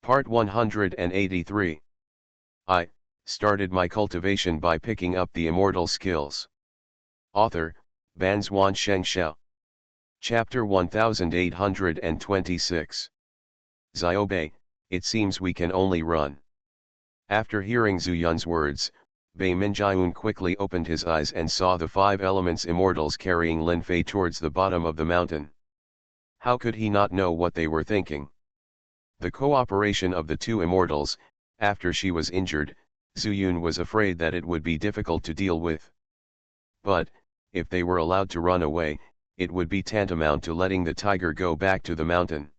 Part 183. I started my cultivation by picking up the immortal skills. Author, Banzuan Xianxia. Chapter 1826. Xiaobei, it seems we can only run. After hearing Zhu Yun's words, Bei Minjiun quickly opened his eyes and saw the 5 elements immortals carrying Lin Fei towards the bottom of the mountain. How could he not know what they were thinking? The cooperation of the 2 immortals, after she was injured, Zhu Yun was afraid that it would be difficult to deal with. But, if they were allowed to run away, it would be tantamount to letting the tiger go back to the mountain.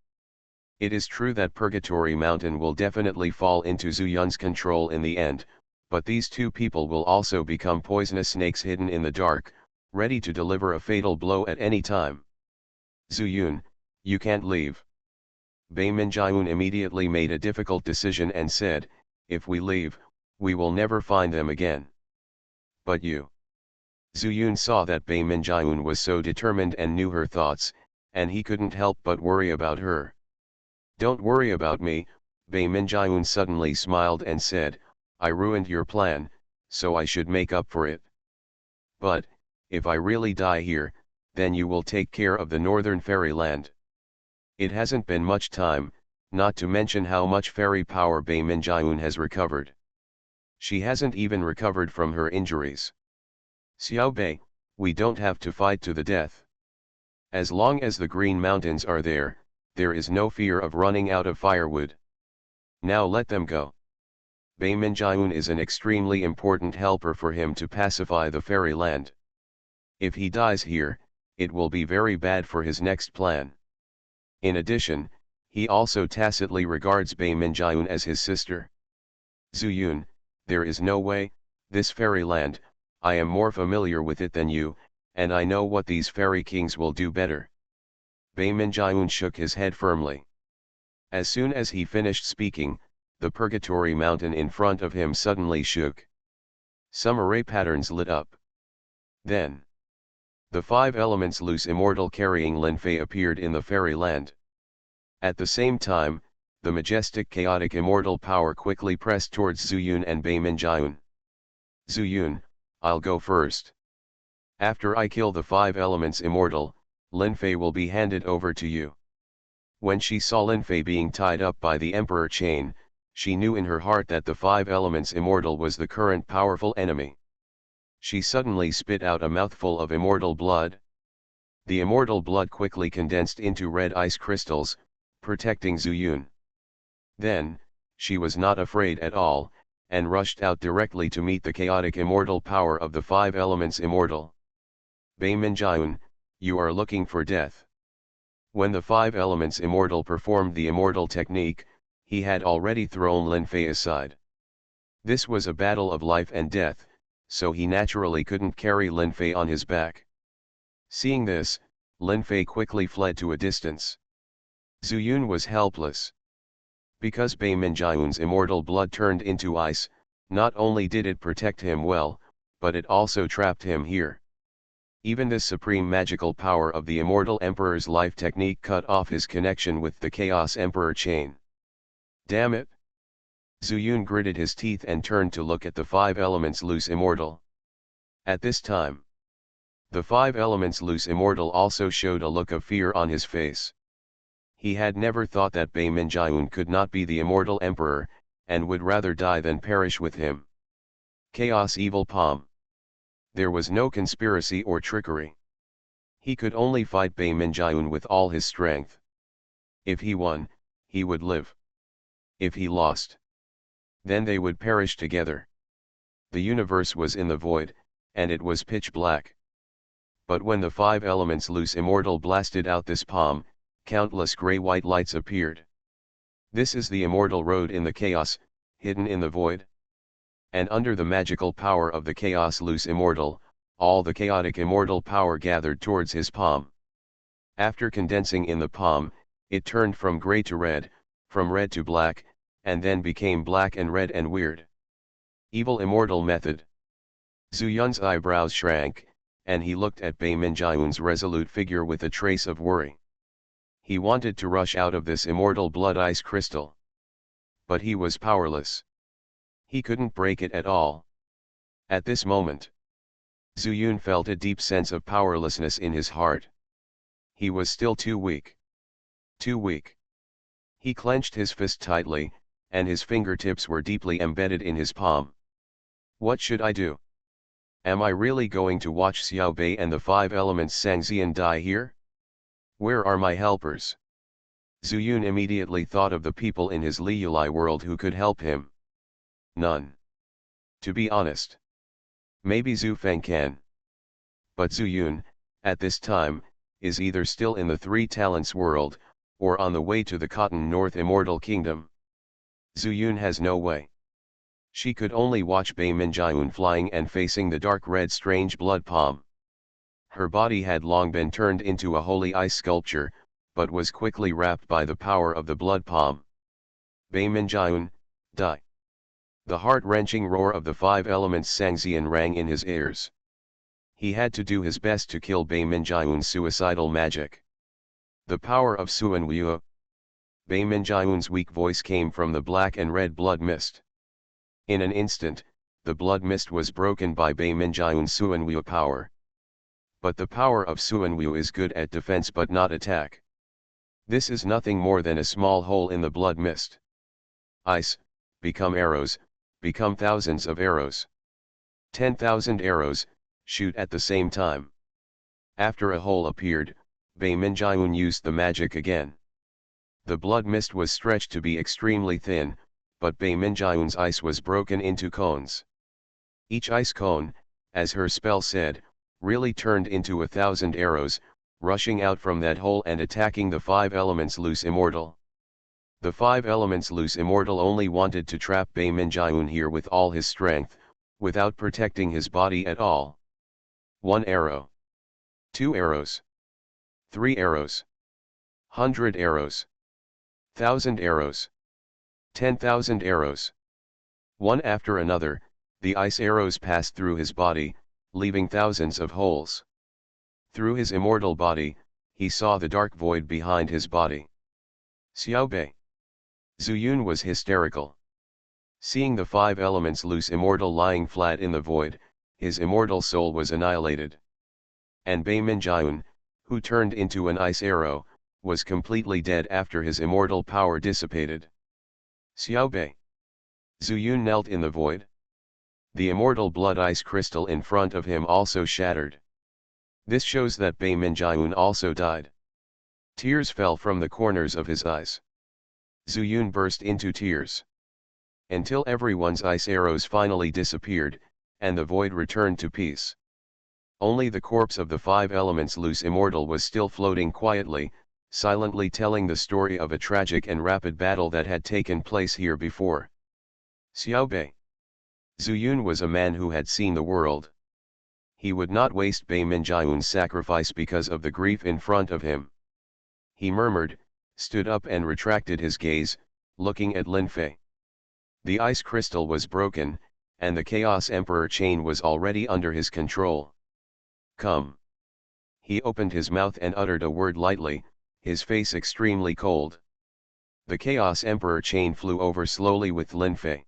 It is true that Purgatory Mountain will definitely fall into Zhu Yun's control in the end, but these 2 people will also become poisonous snakes hidden in the dark, ready to deliver a fatal blow at any time. Zhu Yun, you can't leave. Bei Minjiun immediately made a difficult decision and said, if we leave, we will never find them again. But you. Zhu Yun saw that Bei Minjiun was so determined and knew her thoughts, and he couldn't help but worry about her. Don't worry about me, Bei Minjiun suddenly smiled and said, I ruined your plan, so I should make up for it. But, if I really die here, then you will take care of the northern fairyland. It hasn't been much time, not to mention how much fairy power Bei Minjiun has recovered. She hasn't even recovered from her injuries. Xiaobei, we don't have to fight to the death. As long as the Green Mountains are there, there is no fear of running out of firewood. Now let them go. Bei Minjiun is an extremely important helper for him to pacify the fairyland. If he dies here, it will be very bad for his next plan. In addition, he also tacitly regards Bei Minjiun as his sister. Zhu Yun, there is no way, this fairyland, I am more familiar with it than you, and I know what these fairy kings will do better. Bei Minjiun shook his head firmly. As soon as he finished speaking, the Purgatory Mountain in front of him suddenly shook. Some array patterns lit up. Then, the 5 elements loose immortal carrying Lin Fei appeared in the fairyland. At the same time, the majestic chaotic immortal power quickly pressed towards Zhu Yun and Bei Minjiun. Zhu Yun, I'll go first. After I kill the 5 elements immortal, Lin Fei will be handed over to you. When she saw Lin Fei being tied up by the emperor chain, she knew in her heart that the 5 elements immortal was the current powerful enemy. She suddenly spit out a mouthful of immortal blood. The immortal blood quickly condensed into red ice crystals, protecting Zhu Yun. Then, she was not afraid at all, and rushed out directly to meet the chaotic immortal power of the 5 elements immortal. Bei Minjiun, you are looking for death. When the 5 elements immortal performed the immortal technique, he had already thrown Lin Fei aside. This was a battle of life and death, so he naturally couldn't carry Lin Fei on his back. Seeing this, Lin Fei quickly fled to a distance. Zhu Yun was helpless. Because Bei Minjiun's immortal blood turned into ice, not only did it protect him well, but it also trapped him here. Even this supreme magical power of the immortal emperor's life technique cut off his connection with the Chaos Emperor chain. Damn it! Zhu Yun gritted his teeth and turned to look at the 5 elements loose immortal. At this time, the 5 elements loose immortal also showed a look of fear on his face. He had never thought that Bei Minjiun could not be the immortal emperor, and would rather die than perish with him. Chaos Evil Palm. There was no conspiracy or trickery. He could only fight Bei Minjiun with all his strength. If he won, he would live. If he lost, then they would perish together. The universe was in the void, and it was pitch black. But when the 5 elements loose immortal blasted out this palm, countless gray-white lights appeared. This is the immortal road in the chaos, hidden in the void. And under the magical power of the chaos loose immortal, all the chaotic immortal power gathered towards his palm. After condensing in the palm, it turned from gray to red, from red to black, and then became black and red and weird. Evil immortal method. Zhu Yun's eyebrows shrank, and he looked at Bei Minjiun's resolute figure with a trace of worry. He wanted to rush out of this immortal blood ice crystal. but he was powerless. He couldn't break it at all. At this moment, Zhu Yun felt a deep sense of powerlessness in his heart. He was still too weak. Too weak. He clenched his fist tightly, and his fingertips were deeply embedded in his palm. What should I do? Am I really going to watch Xiao Bei and the five elements Xianxia die here? Where are my helpers? Zhu Yun immediately thought of the people in his Liulai world who could help him. None. To be honest. Maybe Zhu Feng can. But Zhu Yun, at this time, is either still in the Three Talents world, or on the way to the Cotton North Immortal Kingdom. Zhu Yun has no way. She could only watch Bei Minjiun flying and facing the dark red strange blood palm. Her body had long been turned into a holy ice sculpture, but was quickly wrapped by the power of the blood palm. Bei Minjiun, die. The heart-wrenching roar of the five elements Xianxian rang in his ears. He had to do his best to kill Bei Minjiun's suicidal magic. The power of Suanwu. Bei Minjiun's weak voice came from the black and red blood mist. In an instant, the blood mist was broken by Bei Minjiun's Suanwu power. But the power of Suanwu is good at defense but not attack. This is nothing more than a small hole in the blood mist. Ice, become arrows, become thousands of arrows. 10,000 arrows, shoot at the same time. After a hole appeared, Bei Minjiun used the magic again. The blood mist was stretched to be extremely thin, but Bei Minjiun's ice was broken into cones. Each ice cone, as her spell said, really turned into 1,000 arrows, rushing out from that hole and attacking the five elements loose immortal. The five elements loose immortal only wanted to trap Bei Minjiun here with all his strength, without protecting his body at all. 1 arrow. 2 arrows. 3 arrows. 100 arrows. 1,000 arrows. 10,000 arrows. One after another, the ice arrows passed through his body, leaving thousands of holes. Through his immortal body, he saw the dark void behind his body. Xiao Bei. Zhu Yun was hysterical. Seeing the five elements loose immortal lying flat in the void, his immortal soul was annihilated. And Bei Minjiun, who turned into an ice arrow, was completely dead after his immortal power dissipated. Xiao Bei. Zhu Yun knelt in the void. The immortal blood ice crystal in front of him also shattered. This shows that Bei Minjiun also died. Tears fell from the corners of his eyes. Zhu Yun burst into tears. Until everyone's ice arrows finally disappeared, and the void returned to peace. Only the corpse of the five elements loose immortal was still floating quietly, silently telling the story of a tragic and rapid battle that had taken place here before. Xiao Bei. Zhu Yun was a man who had seen the world. He would not waste Bei Minjiun's sacrifice because of the grief in front of him. He murmured, stood up and retracted his gaze, looking at Lin Fei. The ice crystal was broken, and the Chaos Emperor chain was already under his control. Come. He opened his mouth and uttered a word lightly, his face extremely cold. The Chaos Emperor chain flew over slowly with Lin Fei.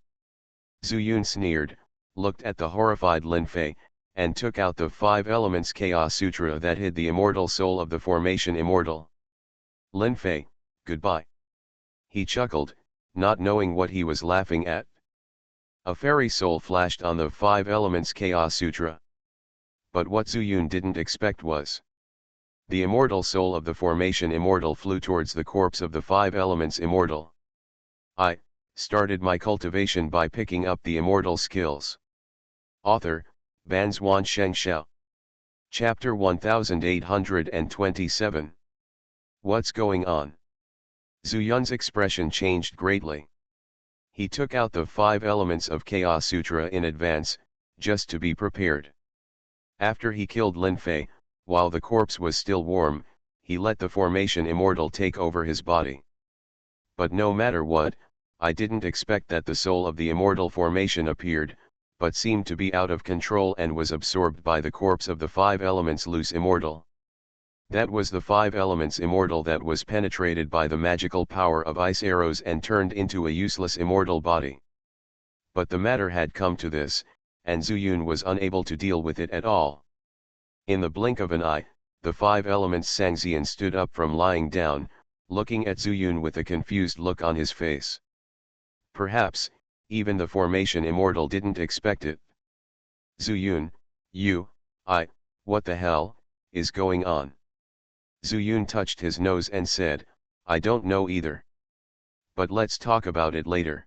Zhu Yun sneered, looked at the horrified Lin Fei, and took out the five elements Chaos Sutra that hid the immortal soul of the formation Immortal. Lin Fei, goodbye. He chuckled, not knowing what he was laughing at. A fairy soul flashed on the five elements Chaos Sutra. But what Zhu Yun didn't expect was the immortal soul of the formation Immortal flew towards the corpse of the five elements Immortal. I started my cultivation by picking up the immortal skills. Author, Banzuan Xianxia. Chapter 1827. What's going on? Zhu Yun's expression changed greatly. He took out the five elements of Chaos Sutra in advance, just to be prepared. After he killed Lin Fei, while the corpse was still warm, he let the formation Immortal take over his body. But no matter what, I didn't expect that the soul of the immortal formation appeared, but seemed to be out of control and was absorbed by the corpse of the five elements loose Immortal. That was the 5 elements immortal that was penetrated by the magical power of ice arrows and turned into a useless immortal body. But the matter had come to this, and Zuyun was unable to deal with it at all. In the blink of an eye, the 5 elements Xianxia stood up from lying down, looking at Zuyun with a confused look on his face. Perhaps, even the formation immortal didn't expect it. Zuyun, what the hell, is going on? Zuyun touched his nose and said, I don't know either. But let's talk about it later.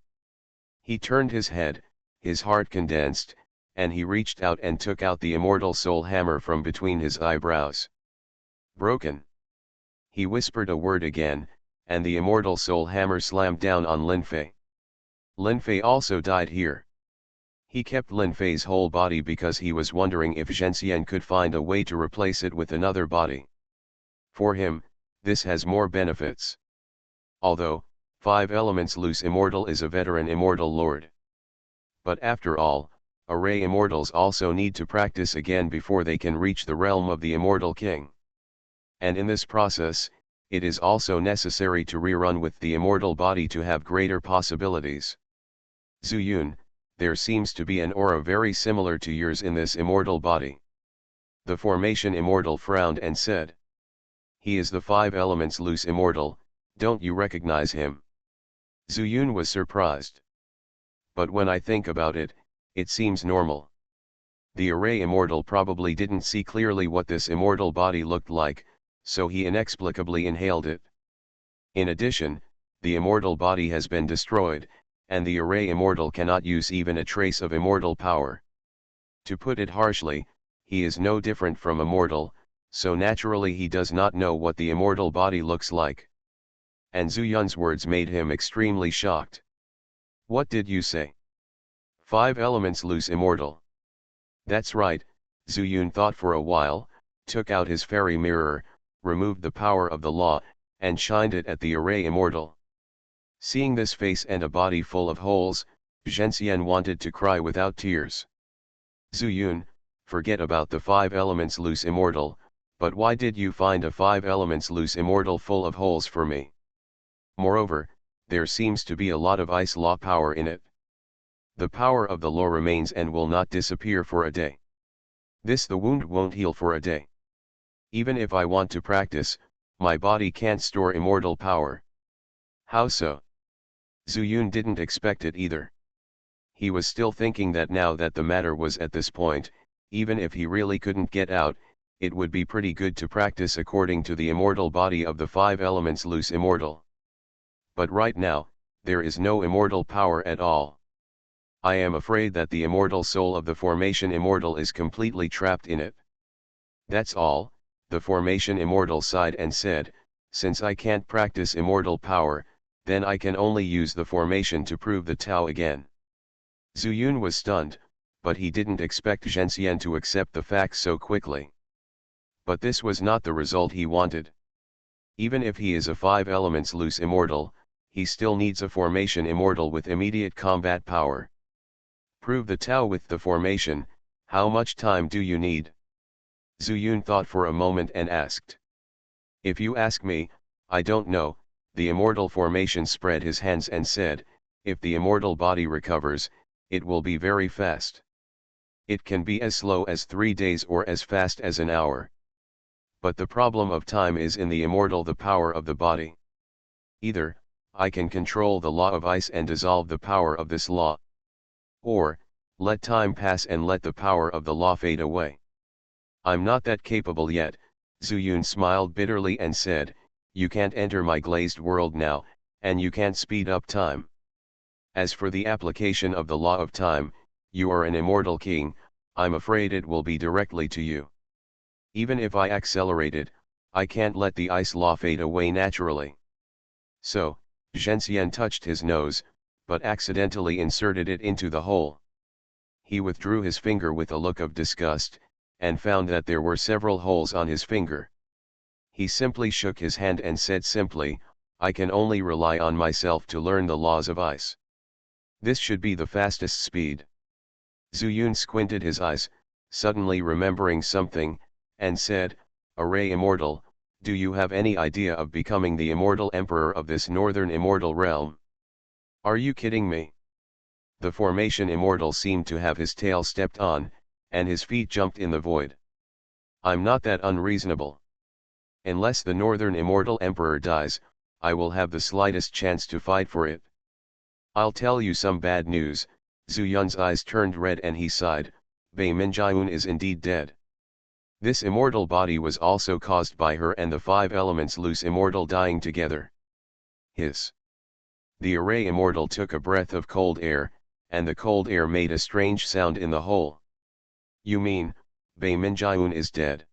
He turned his head, his heart condensed, and he reached out and took out the immortal soul hammer from between his eyebrows. Broken. He whispered a word again, and the immortal soul hammer slammed down on Linfei. Linfei also died here. He kept Linfei's whole body because he was wondering if Xianxia could find a way to replace it with another body. For him, this has more benefits. Although, 5 elements loose immortal is a veteran immortal lord. But after all, array immortals also need to practice again before they can reach the realm of the immortal king. And in this process, it is also necessary to rerun with the immortal body to have greater possibilities. Zuyun, there seems to be an aura very similar to yours in this immortal body. The formation immortal frowned and said. He is the 5 elements loose immortal, don't you recognize him? Zuyun was surprised. But when I think about it, it seems normal. The array immortal probably didn't see clearly what this immortal body looked like, so he inexplicably inhaled it. In addition, the immortal body has been destroyed, and the array immortal cannot use even a trace of immortal power. To put it harshly, he is no different from a mortal, so naturally he does not know what the immortal body looks like. And Zuyun's words made him extremely shocked. What did you say? 5 elements loose immortal. That's right, Zuyun thought for a while, took out his fairy mirror, removed the power of the law, and shined it at the array immortal. Seeing this face and a body full of holes, Xianxia wanted to cry without tears. Zuyun, forget about the 5 elements loose immortal, but why did you find a 5 elements loose immortal full of holes for me? Moreover, there seems to be a lot of ice law power in it. The power of the law remains and will not disappear for a day. The wound won't heal for a day. Even if I want to practice, my body can't store immortal power. How so? Zuyun didn't expect it either. He was still thinking that now that the matter was at this point, even if he really couldn't get out, it would be pretty good to practice according to the immortal body of the 5 elements loose immortal. But right now, there is no immortal power at all. I am afraid that the immortal soul of the formation immortal is completely trapped in it. That's all, the formation immortal sighed and said, since I can't practice immortal power, then I can only use the formation to prove the Tao again. Zuyun was stunned, but he didn't expect Xianxia to accept the facts so quickly. But this was not the result he wanted. Even if he is a 5 elements loose immortal, he still needs a formation immortal with immediate combat power. Prove the Tao with the formation, how much time do you need? Zuyun thought for a moment and asked. If you ask me, I don't know, the immortal formation spread his hands and said, if the immortal body recovers, it will be very fast. It can be as slow as 3 days or as fast as an hour. But the problem of time is in the immortal the power of the body. Either, I can control the law of ice and dissolve the power of this law. Or, let time pass and let the power of the law fade away. I'm not that capable yet, Zuyun smiled bitterly and said, you can't enter my glazed world now, and you can't speed up time. As for the application of the law of time, you are an immortal king, I'm afraid it will be directly to you. Even if I accelerate it, I can't let the ice law fade away naturally. So, Xianxia touched his nose, but accidentally inserted it into the hole. He withdrew his finger with a look of disgust, and found that there were several holes on his finger. He simply shook his hand and said simply, I can only rely on myself to learn the laws of ice. This should be the fastest speed. Zuyun squinted his eyes, suddenly remembering something, and said, Array Immortal, Do you have any idea of becoming the immortal emperor of this northern immortal realm? Are you kidding me? The formation immortal seemed to have his tail stepped on, and his feet jumped in the void. I'm not that unreasonable. Unless the northern immortal emperor dies, I will have the slightest chance to fight for it. I'll tell you some bad news. Zhu Yun's eyes turned red and he sighed, Bei Minjiun is indeed dead. This immortal body was also caused by her and the five elements loose immortal dying together. Hiss. The array immortal took a breath of cold air, and the cold air made a strange sound in the hole. You mean, Bei Minjiun is dead?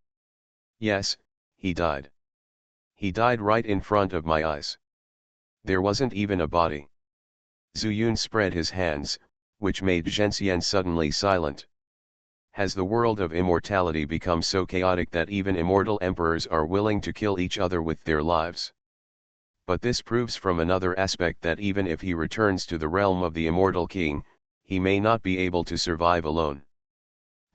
Yes, he died. He died right in front of my eyes. There wasn't even a body. Zhu Yun spread his hands, which made Xianxia suddenly silent. Has the world of immortality become so chaotic that even immortal emperors are willing to kill each other with their lives? But this proves from another aspect that even if he returns to the realm of the immortal king, he may not be able to survive alone.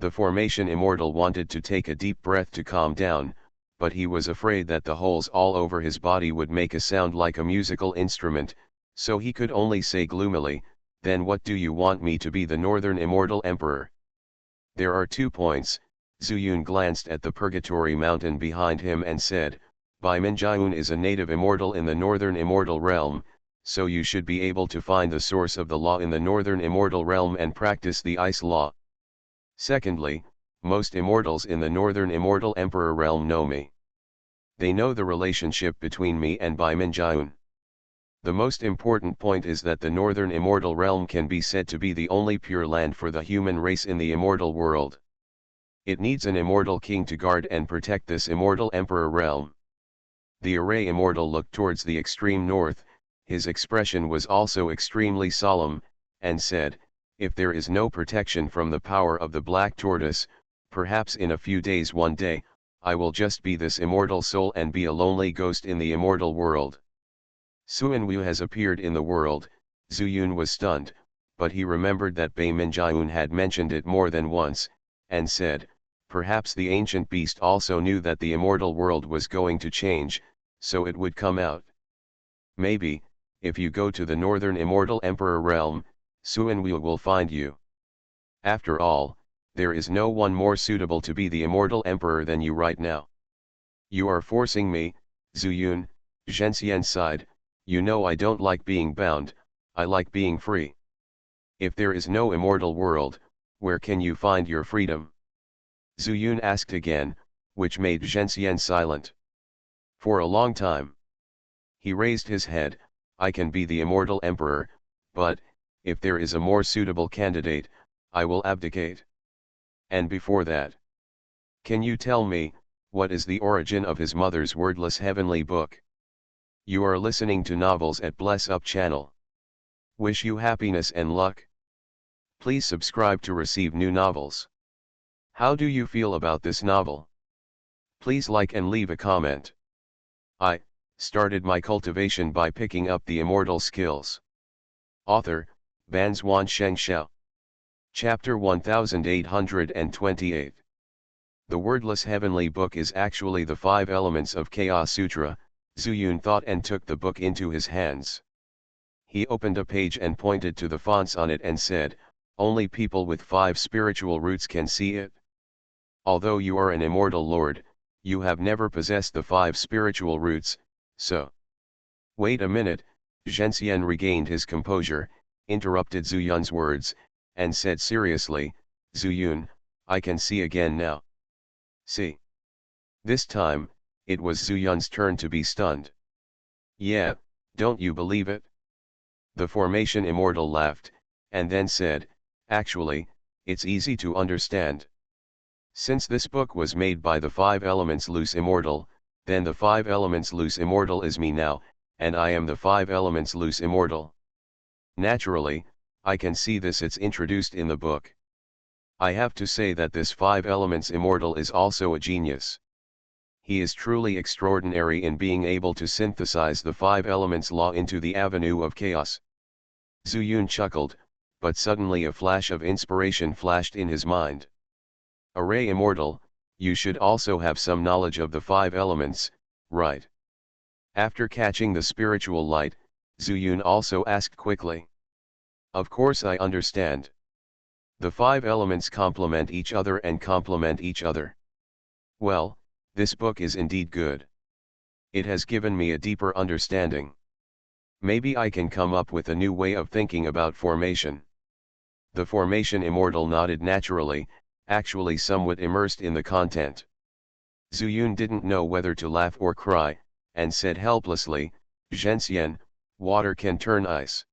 The formation immortal wanted to take a deep breath to calm down, but he was afraid that the holes all over his body would make a sound like a musical instrument, so he could only say gloomily, then what do you want me to be, the northern immortal emperor? There are 2 points. Zhu Yun glanced at the purgatory mountain behind him and said, Bai Minjiun is a native immortal in the northern immortal realm, so you should be able to find the source of the law in the northern immortal realm and practice the ice law. Secondly, most immortals in the northern immortal emperor realm know me. They know the relationship between me and Bai Minjiun. The most important point is that the northern immortal realm can be said to be the only pure land for the human race in the immortal world. It needs an immortal king to guard and protect this immortal emperor realm. The array immortal looked towards the extreme north, his expression was also extremely solemn, and said, if there is no protection from the power of the black tortoise, perhaps in a few days, one day, I will just be this immortal soul and be a lonely ghost in the immortal world. Suan Wu has appeared in the world. Zhu Yun was stunned, but he remembered that Bei Minjiun had mentioned it more than once, and said, perhaps the ancient beast also knew that the immortal world was going to change, so it would come out. Maybe, if you go to the northern immortal emperor realm, Suan Wu will find you. After all, there is no one more suitable to be the immortal emperor than you right now. You are forcing me, Zhu Yun. Xianxia sighed, you know I don't like being bound, I like being free. If there is no immortal world, where can you find your freedom? Zhu Yun asked again, which made Xianxia silent. For a long time. He raised his head, I can be the immortal emperor, but, if there is a more suitable candidate, I will abdicate. And before that? Can you tell me, what is the origin of his mother's wordless heavenly book? You are listening to Novels at Bless Up channel. Wish you happiness and luck. Please subscribe to receive new novels. How do you feel about this novel? Please like and leave a comment. I started my cultivation by picking up the immortal skills. Author, Banzuan Xianxia. Chapter 1828. The wordless heavenly book is actually the 5 elements of Chaos Sutra, Zhu Yun thought and took the book into his hands. He opened a page and pointed to the fonts on it and said, only people with 5 spiritual roots can see it. Although you are an immortal lord, you have never possessed the 5 spiritual roots, so. Wait a minute, Zhenxian regained his composure, interrupted Zhu Yun's words, and said seriously, Zhu Yun, I can see again now. See. This time, it was Zhu Yun's turn to be stunned. Yeah, don't you believe it? The formation immortal laughed, and then said, actually, it's easy to understand. Since this book was made by the 5 elements loose immortal, then the 5 elements loose immortal is me now, and I am the 5 elements loose immortal. Naturally, I can see this, it's introduced in the book. I have to say that this 5 elements immortal is also a genius. He is truly extraordinary in being able to synthesize the 5 elements law into the avenue of chaos. Zhu Yun chuckled, but suddenly a flash of inspiration flashed in his mind. Array immortal, you should also have some knowledge of the 5 elements, right? After catching the spiritual light, Zuyun also asked quickly. Of course I understand. The five elements complement each other and complement each other. Well, this book is indeed good. It has given me a deeper understanding. Maybe I can come up with a new way of thinking about formation. The formation immortal nodded naturally, actually somewhat immersed in the content. Zuyun didn't know whether to laugh or cry, and said helplessly, Xianxia, water can turn ice.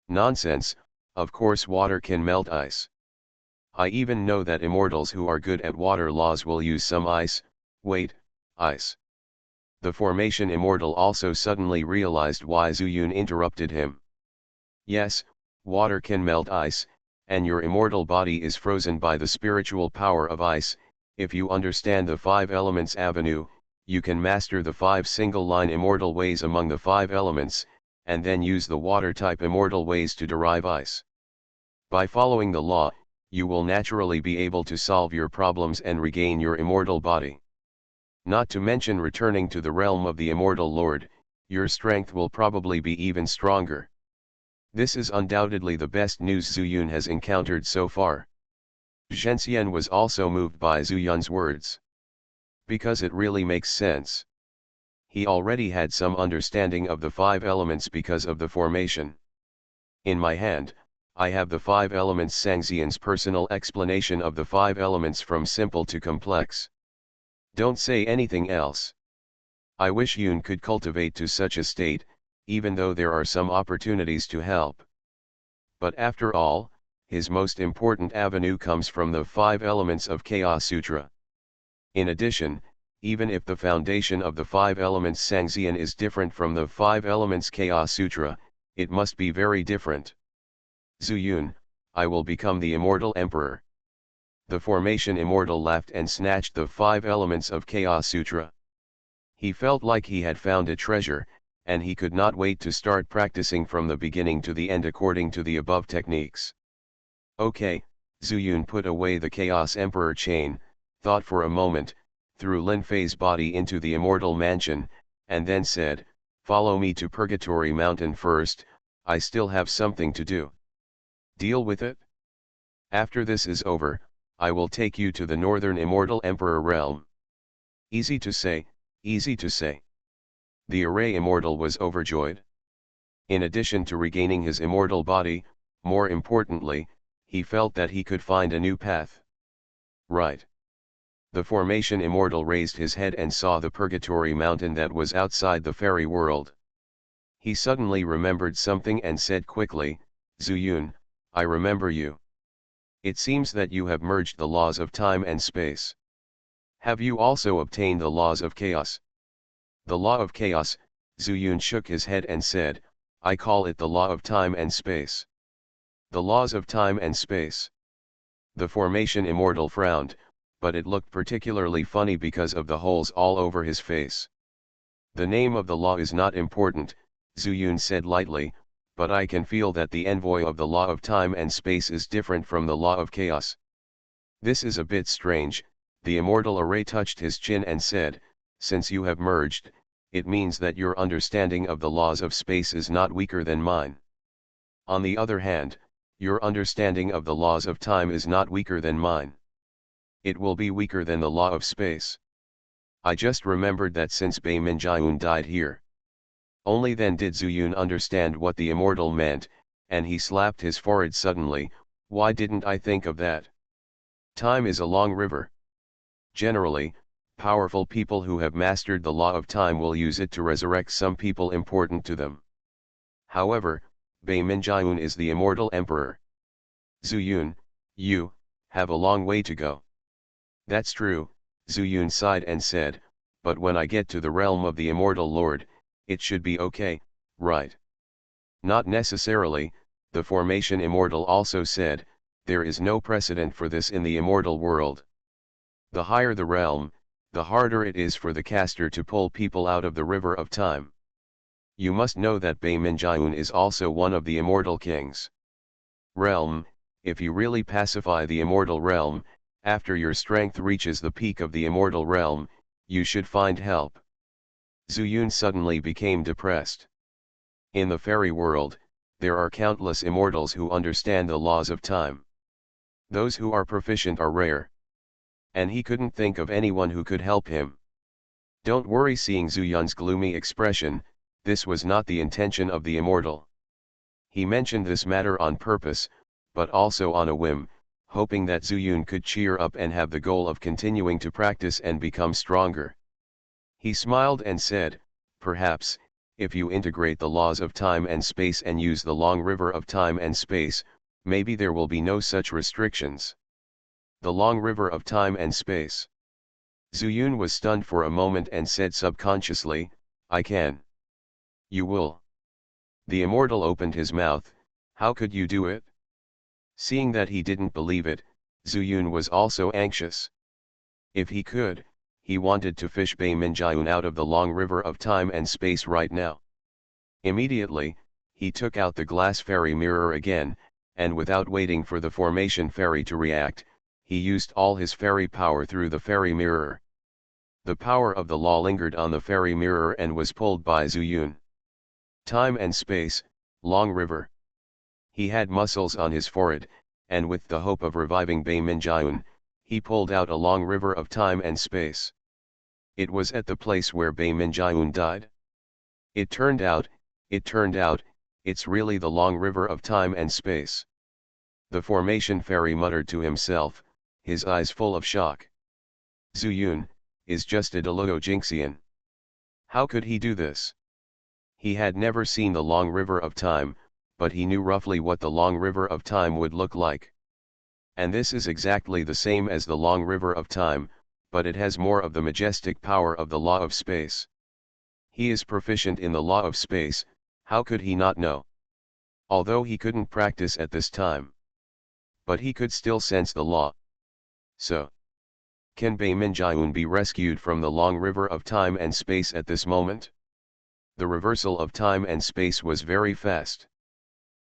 Nonsense, of course water can melt ice. I even know that immortals who are good at water laws will use some ice. Wait, ice. The formation immortal also suddenly realized why Zuyun interrupted him. Yes, water can melt ice, and your immortal body is frozen by the spiritual power of ice. If you understand the five elements avenue, you can master the five single-line immortal ways among the five elements, and then use the water-type immortal ways to derive ice. By following the law, you will naturally be able to solve your problems and regain your immortal body. Not to mention returning to the realm of the immortal Lord, your strength will probably be even stronger. This is undoubtedly the best news Zuyun has encountered so far. Xianxia was also moved by Zuyun's words. Because it really makes sense. He already had some understanding of the five elements because of the formation. In my hand, I have the five elements Xianxia's personal explanation of the five elements from simple to complex. Don't say anything else. I wish Yun could cultivate to such a state, even though there are some opportunities to help. But after all, his most important avenue comes from the five elements of Chaos Sutra. In addition, even if the foundation of the five elements Xianxia is different from the five elements Chaos Sutra, it must be very different. Zuyun, I will become the immortal emperor. The formation immortal laughed and snatched the five elements of Chaos Sutra. He felt like he had found a treasure, and he could not wait to start practicing from the beginning to the end according to the above techniques. Okay, Zuyun put away the Chaos Emperor chain, thought for a moment, threw Lin Fei's body into the immortal mansion, and then said, follow me to Purgatory Mountain first, I still have something to do. Deal with it? After this is over, I will take you to the Northern Immortal Emperor realm. Easy to say, easy to say. The Array Immortal was overjoyed. In addition to regaining his immortal body, more importantly, he felt that he could find a new path. Right. The Formation Immortal raised his head and saw the Purgatory Mountain that was outside the fairy world. He suddenly remembered something and said quickly, Zuyun, I remember you. It seems that you have merged the laws of time and space. Have you also obtained the laws of chaos? The law of chaos, Zuyun shook his head and said, I call it the law of time and space. The laws of time and space. The Formation Immortal frowned, but it looked particularly funny because of the holes all over his face. The name of the law is not important, Zuyun said lightly, but I can feel that the envoy of the law of time and space is different from the law of chaos. This is a bit strange, the immortal Array touched his chin and said, since you have merged, it means that your understanding of the laws of space is not weaker than mine. On the other hand, your understanding of the laws of time is not weaker than mine. It will be weaker than the law of space. I just remembered that since Bei Minjiun died here. Only then did Zuyun understand what the immortal meant, and he slapped his forehead suddenly, why didn't I think of that? Time is a long river. Generally, powerful people who have mastered the law of time will use it to resurrect some people important to them. However, Bei Minjiun is the immortal emperor. Zuyun, you have a long way to go. That's true, Zuyun sighed and said, but when I get to the realm of the immortal lord, it should be okay, right? Not necessarily, the Formation Immortal also said, there is no precedent for this in the immortal world. The higher the realm, the harder it is for the caster to pull people out of the river of time. You must know that Bei Minjiun is also one of the immortal kings. Realm, if you really pacify the immortal realm, after your strength reaches the peak of the immortal realm, you should find help. Zuyun suddenly became depressed. In the fairy world, there are countless immortals who understand the laws of time. Those who are proficient are rare. And he couldn't think of anyone who could help him. Don't worry. Seeing Zuyun's gloomy expression, this was not the intention of the immortal. He mentioned this matter on purpose, but also on a whim, hoping that Zuyun could cheer up and have the goal of continuing to practice and become stronger. He smiled and said, "Perhaps, if you integrate the laws of time and space and use the long river of time and space, maybe there will be no such restrictions." The long river of time and space. Zuyun was stunned for a moment and said subconsciously, "I can." "You will?" The immortal opened his mouth. "How could you do it?" Seeing that he didn't believe it, Zuyun was also anxious. If he could, he wanted to fish Bei Minjiun out of the long river of time and space right now. Immediately, he took out the glass fairy mirror again, and without waiting for the formation fairy to react, he used all his fairy power through the fairy mirror. The power of the law lingered on the fairy mirror and was pulled by Zuyun. Time and space, long river. He had muscles on his forehead, and with the hope of reviving Bei Minjiun, he pulled out a long river of time and space. It was at the place where Bei Minjiun died. It turned out, it's really the long river of time and space. The formation fairy muttered to himself, his eyes full of shock. Zuyun is just a Xianxian. How could he do this? He had never seen the long river of time, but he knew roughly what the long river of time would look like. And this is exactly the same as the long river of time, but it has more of the majestic power of the law of space. He is proficient in the law of space, how could he not know? Although he couldn't practice at this time. But he could still sense the law. So, can Bei Minjiun be rescued from the long river of time and space at this moment? The reversal of time and space was very fast.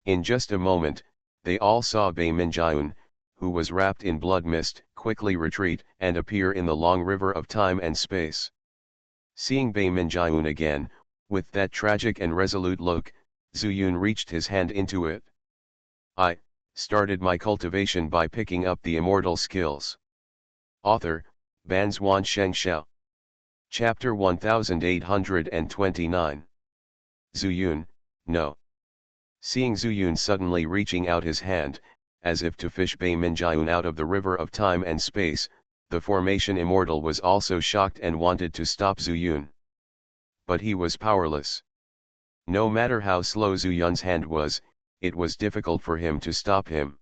In just a moment, they all saw Bei Minjiun, who was wrapped in blood mist, quickly retreat and appear in the long river of time and space. Seeing Bei Minjiun again, with that tragic and resolute look, Zuyun reached his hand into it. "I started my cultivation by picking up the immortal skills." Author, Banzuan Xianxia. Chapter 1829. Zuyun, no. Seeing Zuyun suddenly reaching out his hand, as if to fish Bei Minjiun out of the river of time and space, the formation immortal was also shocked and wanted to stop Zuyun. But he was powerless. No matter how slow Zuyun's hand was, it was difficult for him to stop him.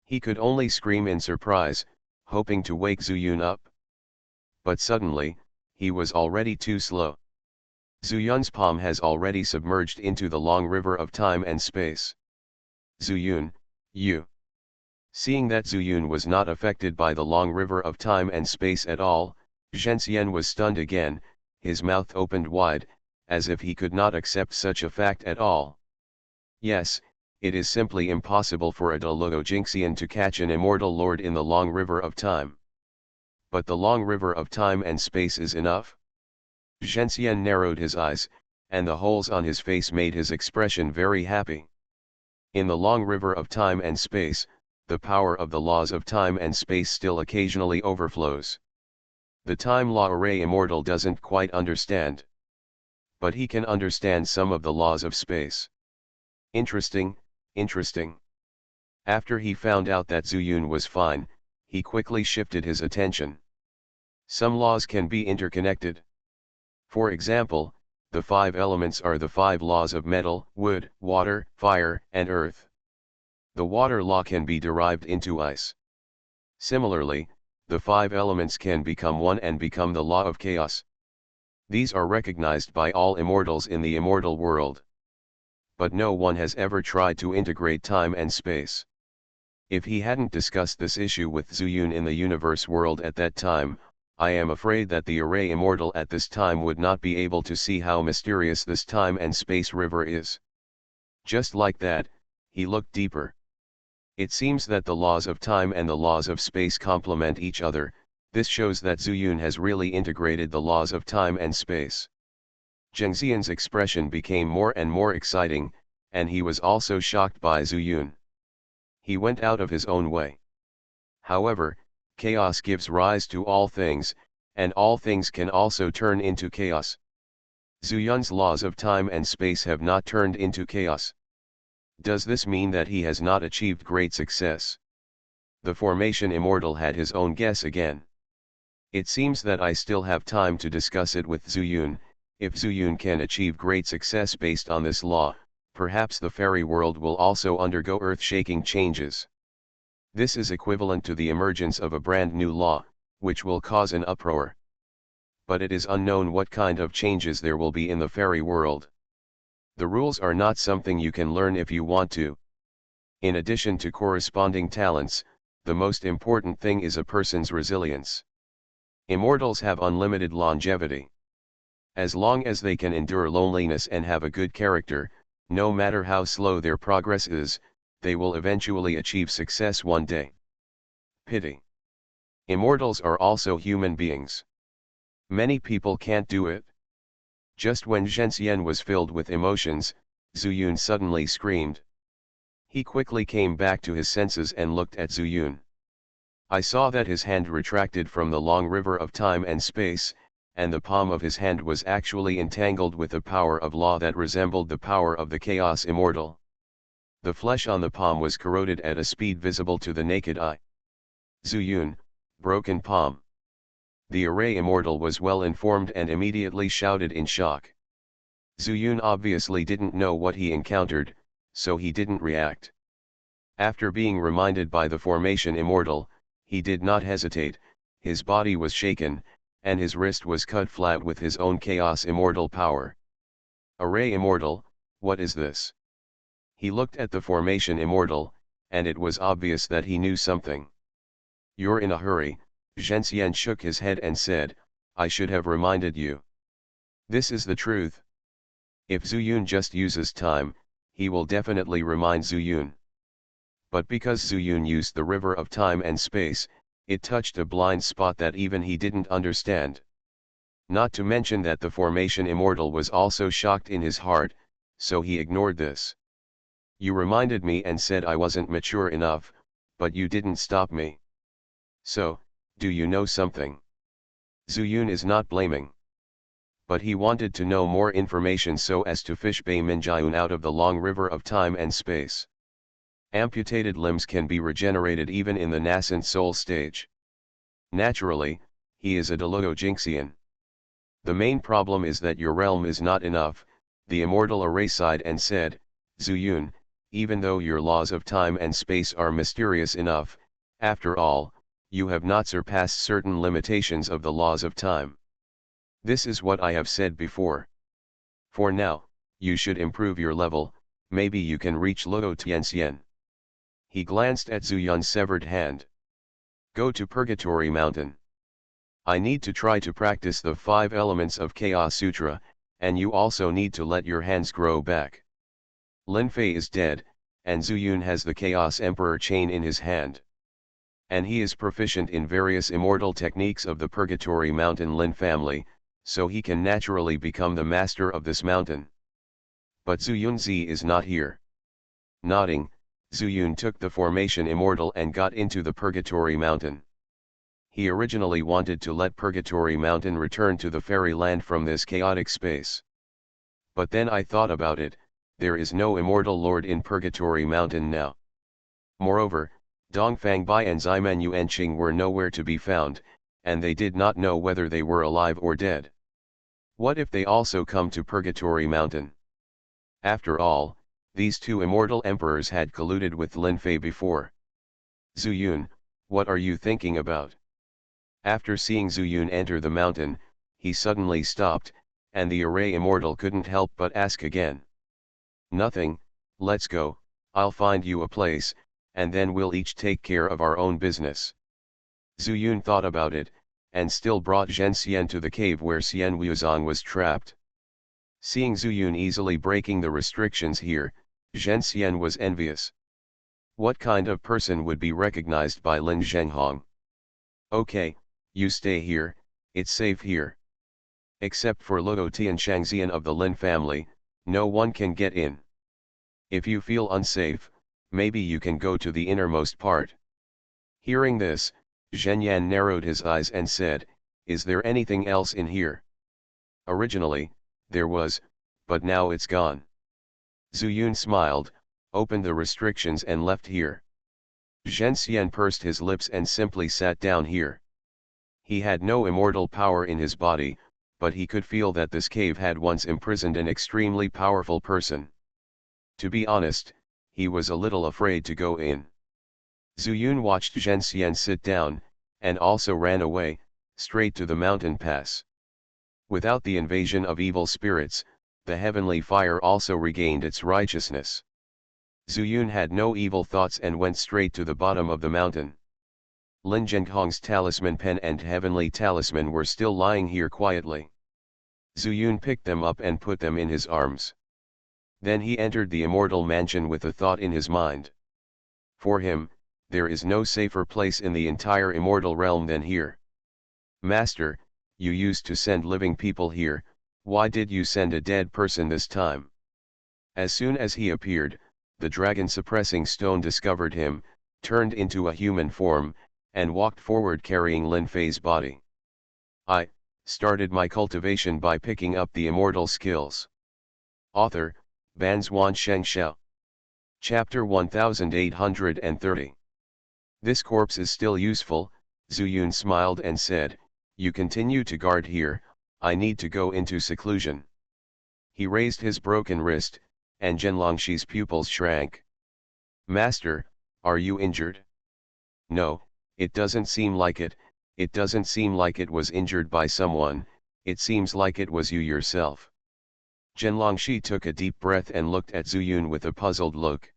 He could only scream in surprise, hoping to wake Zuyun up. But suddenly, he was already too slow. Zuyun's palm has already submerged into the long river of time and space. "Zuyun, you." Seeing that Zuyun was not affected by the long river of time and space at all, Xianxia was stunned again, his mouth opened wide, as if he could not accept such a fact at all. Yes, it is simply impossible for a Xianxian to catch an immortal lord in the long river of time. But the long river of time and space is enough? Xianxia narrowed his eyes, and the holes on his face made his expression very happy. In the long river of time and space, the power of the laws of time and space still occasionally overflows. The time law array immortal doesn't quite understand. But he can understand some of the laws of space. Interesting, interesting. After he found out that Zuyun was fine, he quickly shifted his attention. Some laws can be interconnected. For example, the 5 elements are the 5 laws of metal, wood, water, fire, and earth. The water law can be derived into ice. Similarly, the 5 elements can become one and become the law of chaos. These are recognized by all immortals in the immortal world. But no one has ever tried to integrate time and space. If he hadn't discussed this issue with Zuyun in the universe world at that time, I am afraid that the array immortal at this time would not be able to see how mysterious this time and space river is. Just like that, he looked deeper. It seems that the laws of time and the laws of space complement each other. This shows that Zuyun has really integrated the laws of time and space. Zhengxian's expression became more and more exciting, and he was also shocked by Zhu Yun. He went out of his own way. However, chaos gives rise to all things, and all things can also turn into chaos. Zhu Yun's laws of time and space have not turned into chaos. Does this mean that he has not achieved great success? The formation immortal had his own guess again. It seems that I still have time to discuss it with Zhu Yun. If Zhu Yun can achieve great success based on this law, perhaps the fairy world will also undergo earth-shaking changes. This is equivalent to the emergence of a brand new law, which will cause an uproar. But it is unknown what kind of changes there will be in the fairy world. The rules are not something you can learn if you want to. In addition to corresponding talents, the most important thing is a person's resilience. Immortals have unlimited longevity. As long as they can endure loneliness and have a good character, no matter how slow their progress is, they will eventually achieve success one day. Pity. Immortals are also human beings. Many people can't do it. Just when Xianxia was filled with emotions, Zhu Yun suddenly screamed. He quickly came back to his senses and looked at Zhu Yun. I saw that his hand retracted from the long river of time and space, and the palm of his hand was actually entangled with a power of law that resembled the power of the Chaos Immortal. The flesh on the palm was corroded at a speed visible to the naked eye. Zhu Yun, broken palm. The Array Immortal was well informed and immediately shouted in shock. Zhu Yun obviously didn't know what he encountered, so he didn't react. After being reminded by the formation Immortal, he did not hesitate. His body was shaken, and his wrist was cut flat with his own Chaos Immortal power. Array Immortal, what is this? He looked at the formation Immortal, and it was obvious that he knew something. You're in a hurry, Xianxia shook his head and said, I should have reminded you. This is the truth. If Zhu Yun just uses time, he will definitely remind Zhu Yun. But because Zhu Yun used the river of time and space, it touched a blind spot that even he didn't understand. Not to mention that the formation Immortal was also shocked in his heart, so he ignored this. You reminded me and said I wasn't mature enough, but you didn't stop me. So, do you know something? Zhu Yun is not blaming. But he wanted to know more information so as to fish Bei Minjiun out of the long river of time and space. Amputated limbs can be regenerated even in the nascent soul stage. Naturally, he is a Deluo Jinxian. The main problem is that your realm is not enough, the immortal Array sighed and said, Zhu Yun, even though your laws of time and space are mysterious enough, after all, you have not surpassed certain limitations of the laws of time. This is what I have said before. For now, you should improve your level, maybe you can reach Luo Tianxian. He glanced at Zhu Yun's severed hand. Go to Purgatory Mountain. I need to try to practice the 5 elements of Chaos Sutra, and you also need to let your hands grow back. Lin Fei is dead, and Zhu Yun has the Chaos Emperor chain in his hand. And he is proficient in various immortal techniques of the Purgatory Mountain Lin family, so he can naturally become the master of this mountain. But Zhu Yunzi is not here. Nodding, Zhu Yun took the formation Immortal and got into the Purgatory Mountain. He originally wanted to let Purgatory Mountain return to the fairy land from this chaotic space. But then I thought about it, there is no immortal lord in Purgatory Mountain now. Moreover, Dongfang Bai and Zimen Yuanqing were nowhere to be found, and they did not know whether they were alive or dead. What if they also come to Purgatory Mountain? After all, these 2 immortal emperors had colluded with Lin Fei before. Zhu Yun, what are you thinking about? After seeing Zhu Yun enter the mountain, he suddenly stopped, and the Array Immortal couldn't help but ask again. Nothing, let's go, I'll find you a place, and then we'll each take care of our own business. Zhu Yun thought about it, and still brought Xianxia to the cave where Xian Wuzong was trapped. Seeing Zhu Yun easily breaking the restrictions here, Xianxia was envious. What kind of person would be recognized by Lin Zhenghong? Okay, you stay here, it's safe here. Except for Luo Tianxiangxian of the Lin family, no one can get in. If you feel unsafe, maybe you can go to the innermost part. Hearing this, Zhenyan narrowed his eyes and said, "Is there anything else in here?" Originally, there was, but now it's gone. Zuyun smiled, opened the restrictions and left here. Zhenxian pursed his lips and simply sat down here. He had no immortal power in his body, but he could feel that this cave had once imprisoned an extremely powerful person. To be honest, he was a little afraid to go in. Zuyun watched Zhenxian sit down, and also ran away, straight to the mountain pass. Without the invasion of evil spirits, the heavenly fire also regained its righteousness. Zuyun had no evil thoughts and went straight to the bottom of the mountain. Lin Zhenghong's talisman pen and heavenly talisman were still lying here quietly. Zuyun picked them up and put them in his arms. Then he entered the immortal mansion with a thought in his mind. For him, there is no safer place in the entire immortal realm than here. Master, you used to send living people here, why did you send a dead person this time? As soon as he appeared, the dragon suppressing stone discovered him, turned into a human form, and walked forward carrying Lin Fei's body. I started my cultivation by picking up the immortal skills. Author, Banzhuan Xianxia. Chapter 1830. This corpse is still useful, Zuyun smiled and said, you continue to guard here, I need to go into seclusion. He raised his broken wrist, and Zhenlongxi's pupils shrank. Master, are you injured? No, it doesn't seem like it doesn't seem like it was injured by someone, it seems like it was you yourself. Zhenlongxi took a deep breath and looked at Zuyun with a puzzled look.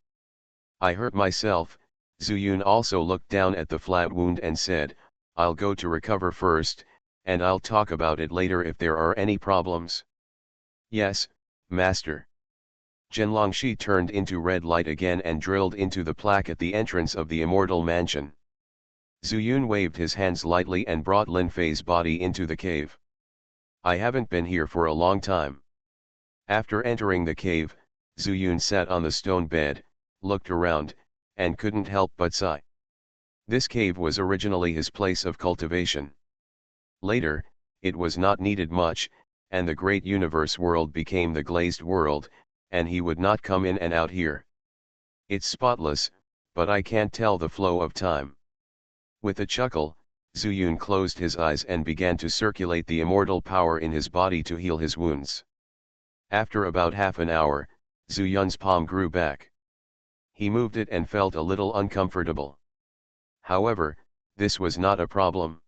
I hurt myself. Zuyun also looked down at the flat wound and said, I'll go to recover first, and I'll talk about it later if there are any problems. Yes, master. Zhenlongxi turned into red light again and drilled into the plaque at the entrance of the immortal mansion. Zuyun waved his hands lightly and brought Lin Fei's body into the cave. I haven't been here for a long time. After entering the cave, Zuyun sat on the stone bed, looked around, and couldn't help but sigh. This cave was originally his place of cultivation. Later, it was not needed much, and the great universe world became the glazed world, and he would not come in and out here. It's spotless, but I can't tell the flow of time. With a chuckle, Zuyun closed his eyes and began to circulate the immortal power in his body to heal his wounds. After about half an hour, Zuyun's palm grew back. He moved it and felt a little uncomfortable. However, this was not a problem.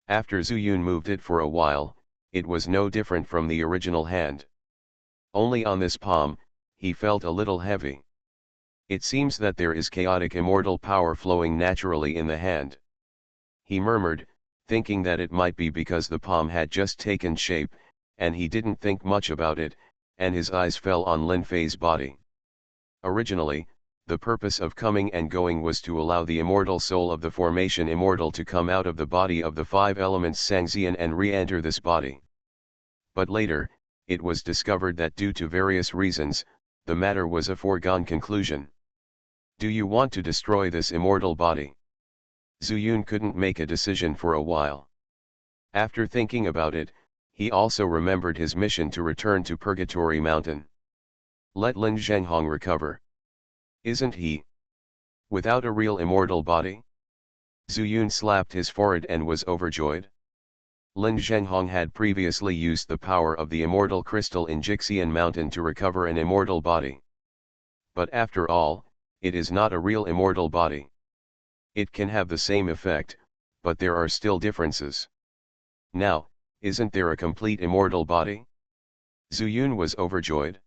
After Zuyun moved it for a while, it was no different from the original hand. Only on this palm, he felt a little heavy. It seems that there is chaotic immortal power flowing naturally in the hand. He murmured, thinking that it might be because the palm had just taken shape, and he didn't think much about it, and his eyes fell on Lin Fei's body. Originally, the purpose of coming and going was to allow the immortal soul of the formation immortal to come out of the body of the five elements Xianxian and re-enter this body. But later, it was discovered that due to various reasons, the matter was a foregone conclusion. Do you want to destroy this immortal body? Zuyun couldn't make a decision for a while. After thinking about it, he also remembered his mission to return to Purgatory Mountain. Let Lin Zhenghong recover. Isn't he without a real immortal body? Zuyun slapped his forehead and was overjoyed. Lin Zhenghong had previously used the power of the immortal crystal in Jixian Mountain to recover an immortal body. But after all, it is not a real immortal body. It can have the same effect, but there are still differences. Now, isn't there a complete immortal body? Zuyun was overjoyed.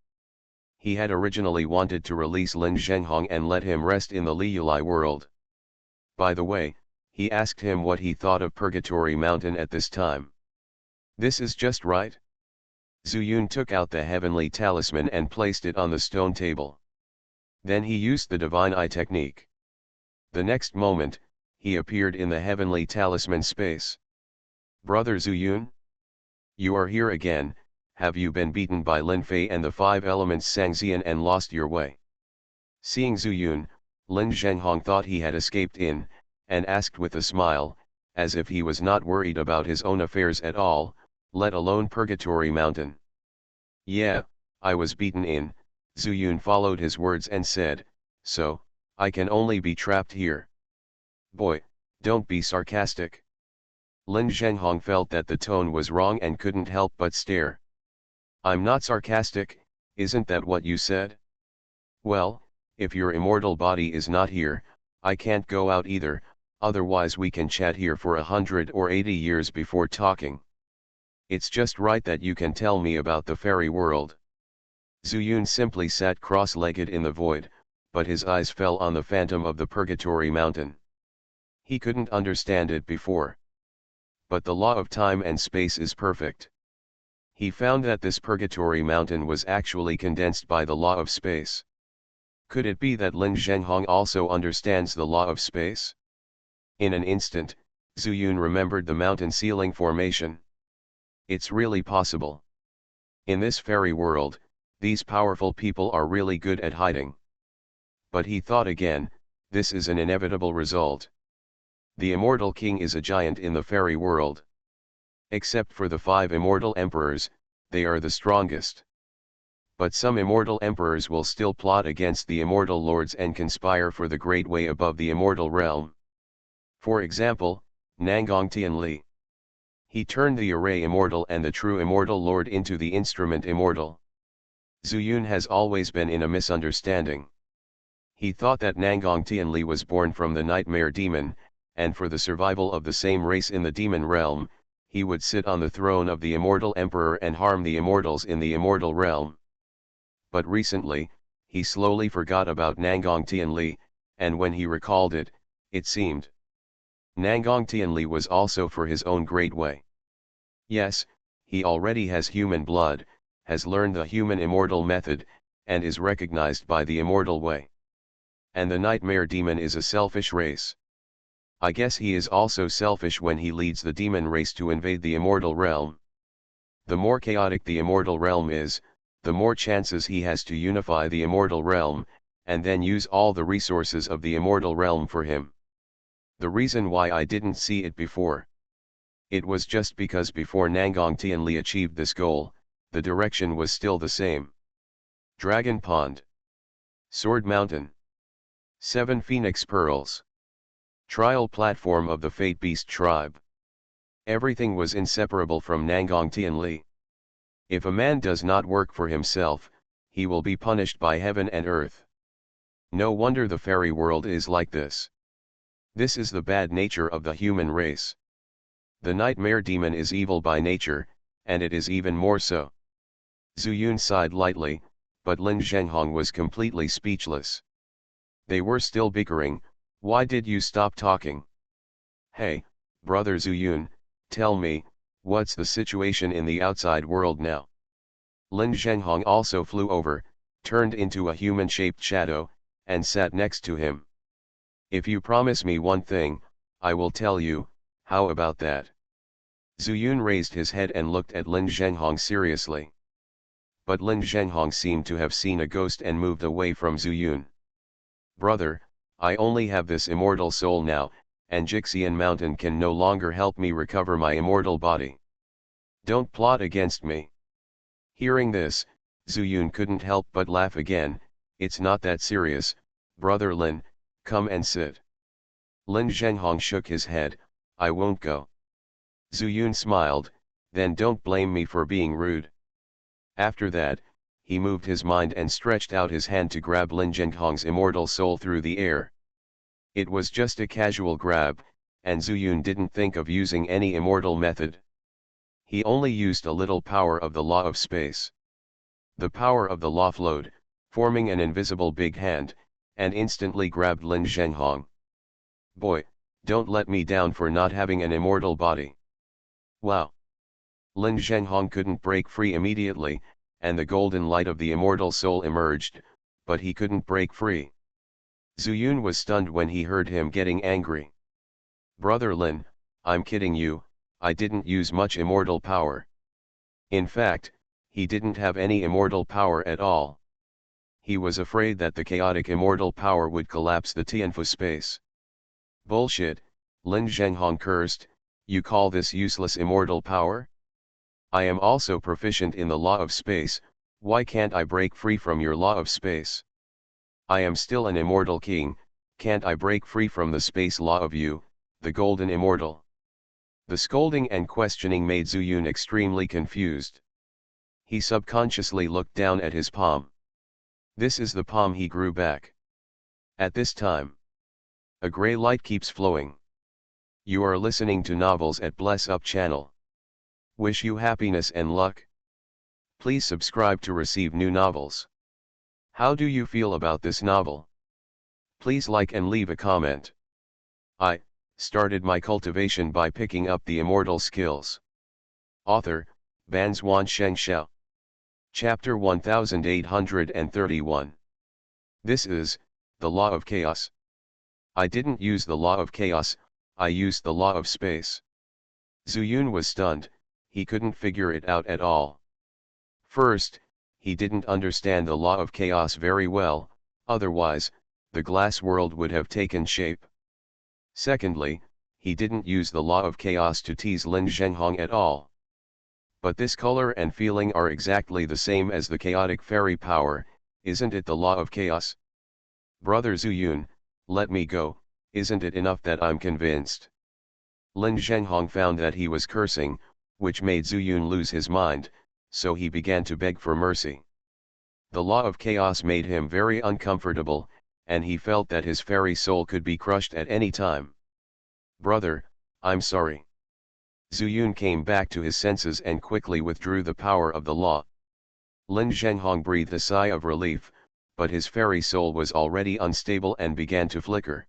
He had originally wanted to release Lin Zhenghong and let him rest in the Liulai world. By the way, he asked him what he thought of Purgatory Mountain at this time. This is just right. Zuyun took out the heavenly talisman and placed it on the stone table. Then he used the divine eye technique. The next moment, he appeared in the heavenly talisman space. Brother Zuyun? You are here again. Have you been beaten by Lin Fei and the five elements Xianxia and lost your way? Seeing Zhu Yun, Lin Zhenghong thought he had escaped in, and asked with a smile, as if he was not worried about his own affairs at all, let alone Purgatory Mountain. Yeah, I was beaten in. Zhu Yun followed his words and said, so, I can only be trapped here. Boy, don't be sarcastic. Lin Zhenghong felt that the tone was wrong and couldn't help but stare. I'm not sarcastic, isn't that what you said? Well, if your immortal body is not here, I can't go out either, otherwise we can chat here for 100 or 80 years before talking. It's just right that you can tell me about the fairy world. Zhu Yun simply sat cross-legged in the void, but his eyes fell on the phantom of the Purgatory Mountain. He couldn't understand it before. But the law of time and space is perfect. He found that this Purgatory Mountain was actually condensed by the law of space. Could it be that Lin Zhenghong also understands the law of space? In an instant, Zhu Yun remembered the mountain ceiling formation. It's really possible. In this fairy world, these powerful people are really good at hiding. But he thought again, this is an inevitable result. The immortal king is a giant in the fairy world. Except for the 5 immortal emperors, they are the strongest. But some immortal emperors will still plot against the immortal lords and conspire for the great way above the immortal realm. For example, Nangong Tianli. He turned the array immortal and the true immortal lord into the instrument immortal. Zhu Yun has always been in a misunderstanding. He thought that Nangong Tianli was born from the nightmare demon, and for the survival of the same race in the demon realm, he would sit on the throne of the immortal emperor and harm the immortals in the immortal realm. But recently, he slowly forgot about Nangong Tianli, and when he recalled it, it seemed Nangong Tianli was also for his own great way. Yes, he already has human blood, has learned the human immortal method, and is recognized by the immortal way. And the nightmare demon is a selfish race. I guess he is also selfish when he leads the demon race to invade the immortal realm. The more chaotic the immortal realm is, the more chances he has to unify the immortal realm, and then use all the resources of the immortal realm for him. The reason why I didn't see it before. It was just because before Nangong Tianli achieved this goal, the direction was still the same. Dragon Pond. Sword Mountain. 7 Phoenix Pearls. Trial platform of the Fate Beast tribe. Everything was inseparable from Nangong Tianli. If a man does not work for himself, he will be punished by heaven and earth. No wonder the fairy world is like this. This is the bad nature of the human race. The nightmare demon is evil by nature, and it is even more so. Zhu Yun sighed lightly, but Lin Zhenghong was completely speechless. They were still bickering. Why did you stop talking? Hey, brother Zhu Yun, tell me, what's the situation in the outside world now? Lin Zhenghong also flew over, turned into a human-shaped shadow, and sat next to him. If you promise me one thing, I will tell you. How about that? Zhu Yun raised his head and looked at Lin Zhenghong seriously. But Lin Zhenghong seemed to have seen a ghost and moved away from Zhu Yun. Brother, I only have this immortal soul now, and Jixian Mountain can no longer help me recover my immortal body. Don't plot against me. Hearing this, Zhu Yun couldn't help but laugh again. It's not that serious, brother Lin, come and sit. Lin Zhenghong shook his head, I won't go. Zhu Yun smiled, then don't blame me for being rude. After that, he moved his mind and stretched out his hand to grab Lin Zhenghong's immortal soul through the air. It was just a casual grab, and Zhu Yun didn't think of using any immortal method. He only used a little power of the law of space. The power of the law flowed, forming an invisible big hand, and instantly grabbed Lin Zhenghong. Boy, don't let me down for not having an immortal body. Wow! Lin Zhenghong couldn't break free immediately, and the golden light of the immortal soul emerged, but he couldn't break free. Zhu Yun was stunned when he heard him getting angry. Brother Lin, I'm kidding you, I didn't use much immortal power. In fact, he didn't have any immortal power at all. He was afraid that the chaotic immortal power would collapse the Tianfu space. Bullshit, Lin Zhenghong cursed, you call this useless immortal power? I am also proficient in the law of space, why can't I break free from your law of space? I am still an immortal king, can't I break free from the space law of you, the golden immortal? The scolding and questioning made Zuyun extremely confused. He subconsciously looked down at his palm. This is the palm he grew back. At this time, a gray light keeps flowing. You are listening to novels at Bless Up channel. Wish you happiness and luck. Please subscribe to receive new novels. How do you feel about this novel? Please like and leave a comment. I started my cultivation by picking up the immortal skills. Author, Banzuan Xianxia. Chapter 1831. This is, the law of chaos. I didn't use the law of chaos, I used the law of space. Zuyun was stunned, he couldn't figure it out at all. First, he didn't understand the law of chaos very well, otherwise, the glass world would have taken shape. Secondly, he didn't use the law of chaos to tease Lin Zhenghong at all. But this color and feeling are exactly the same as the chaotic fairy power, isn't it the law of chaos? Brother Zuyun, let me go, isn't it enough that I'm convinced? Lin Zhenghong found that he was cursing, which made Zuyun lose his mind, so he began to beg for mercy. The law of chaos made him very uncomfortable, and he felt that his fairy soul could be crushed at any time. Brother, I'm sorry. Zuyun came back to his senses and quickly withdrew the power of the law. Lin Zhenghong breathed a sigh of relief, but his fairy soul was already unstable and began to flicker.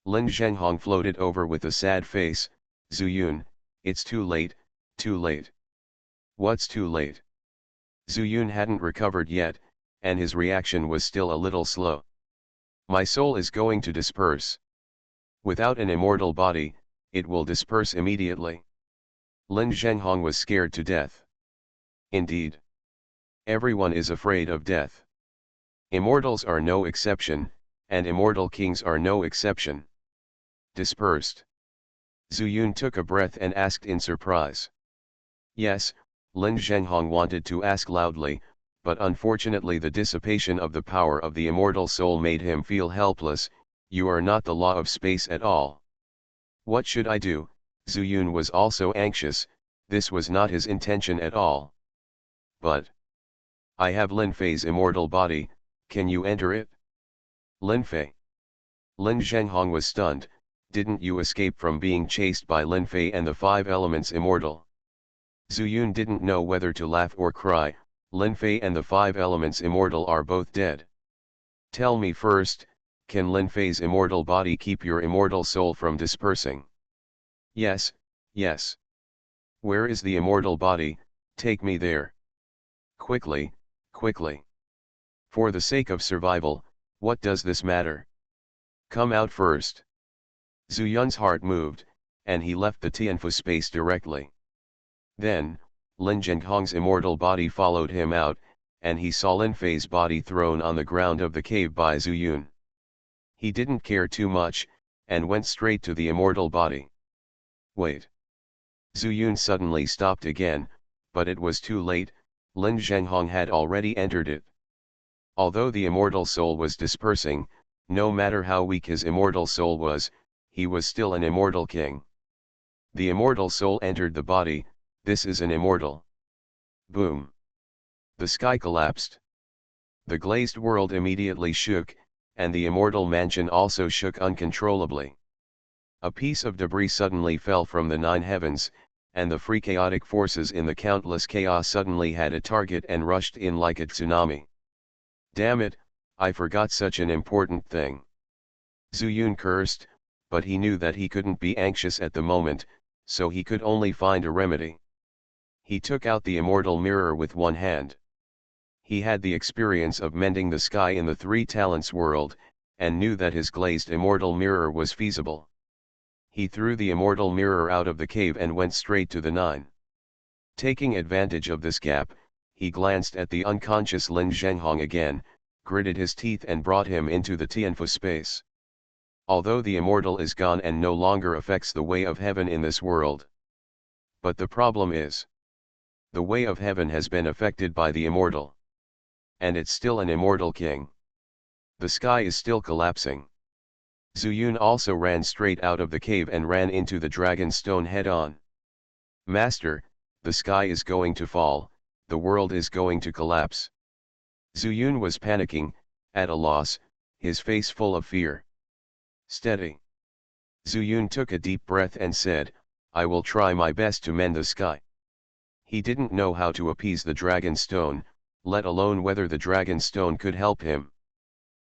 Lin Zhenghong floated over with a sad face, Zuyun, it's too late, too late. What's too late? Zuyun hadn't recovered yet, and his reaction was still a little slow. My soul is going to disperse. Without an immortal body, it will disperse immediately. Lin Zhenghong was scared to death. Indeed. Everyone is afraid of death. Immortals are no exception, and immortal kings are no exception. Dispersed. Zuyun took a breath and asked in surprise. Yes, Lin Zhenghong wanted to ask loudly, but unfortunately the dissipation of the power of the immortal soul made him feel helpless. You are not the law of space at all. What should I do? Zuyun was also anxious, this was not his intention at all. But I have Lin Fei's immortal body, can you enter it? Lin Fei. Lin Zhenghong was stunned, didn't you escape from being chased by Lin Fei and the five elements immortal? Zuyun didn't know whether to laugh or cry, Lin Fei and the five elements immortal are both dead. Tell me first, can Lin Fei's immortal body keep your immortal soul from dispersing? Yes, yes. Where is the immortal body? Take me there. Quickly, quickly. For the sake of survival, what does this matter? Come out first. Zuyun's heart moved, and he left the Tianfu space directly. Then, Lin Zhenghong's immortal body followed him out, and he saw Lin Fei's body thrown on the ground of the cave by Zuyun. He didn't care too much, and went straight to the immortal body. Wait. Zuyun suddenly stopped again, but it was too late, Lin Zhenghong had already entered it. Although the immortal soul was dispersing, no matter how weak his immortal soul was, he was still an immortal king. The immortal soul entered the body, this is an immortal. Boom. The sky collapsed. The glazed world immediately shook, and the immortal mansion also shook uncontrollably. A piece of debris suddenly fell from the nine heavens, and the free chaotic forces in the countless chaos suddenly had a target and rushed in like a tsunami. Damn it, I forgot such an important thing. Zuyun cursed, but he knew that he couldn't be anxious at the moment, so he could only find a remedy. He took out the immortal mirror with one hand. He had the experience of mending the sky in the three talents world, and knew that his glazed immortal mirror was feasible. He threw the immortal mirror out of the cave and went straight to the nine. Taking advantage of this gap, he glanced at the unconscious Lin Zhenghong again, gritted his teeth and brought him into the Tianfu space. Although the immortal is gone and no longer affects the way of heaven in this world. But the problem is, the way of heaven has been affected by the immortal. And it's still an immortal king. The sky is still collapsing. Zhu Yun also ran straight out of the cave and ran into the dragon stone head-on. Master, the sky is going to fall, the world is going to collapse. Zhu Yun was panicking, at a loss, his face full of fear. Steady. Zhu Yun took a deep breath and said, I will try my best to mend the sky. He didn't know how to appease the dragon stone, let alone whether the dragon stone could help him.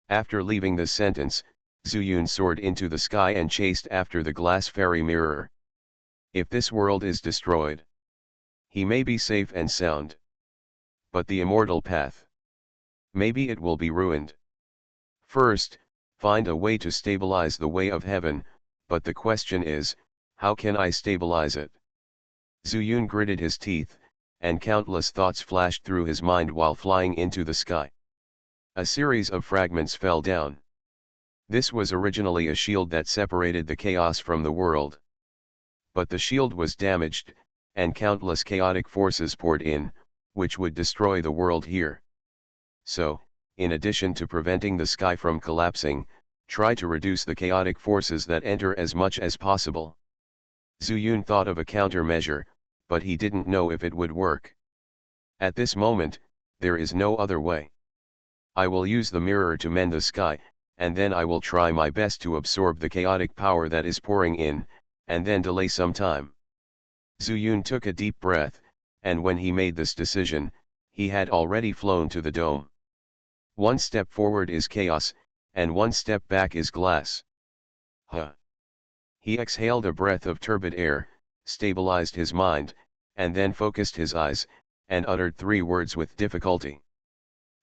After leaving this sentence, Zhu Yun soared into the sky and chased after the glass fairy mirror. If this world is destroyed, he may be safe and sound. But the immortal path, maybe it will be ruined. First, find a way to stabilize the way of heaven, but the question is, how can I stabilize it? Zhu Yun gritted his teeth, and countless thoughts flashed through his mind while flying into the sky. A series of fragments fell down. This was originally a shield that separated the chaos from the world. But the shield was damaged, and countless chaotic forces poured in, which would destroy the world here. So, in addition to preventing the sky from collapsing, try to reduce the chaotic forces that enter as much as possible. Zhu Yun thought of a countermeasure, but he didn't know if it would work. At this moment, there is no other way. I will use the mirror to mend the sky, and then I will try my best to absorb the chaotic power that is pouring in, and then delay some time. Zhu Yun took a deep breath, and when he made this decision, he had already flown to the dome. One step forward is chaos, and one step back is glass. Huh. He exhaled a breath of turbid air, stabilized his mind, and then focused his eyes, and uttered 3 words with difficulty.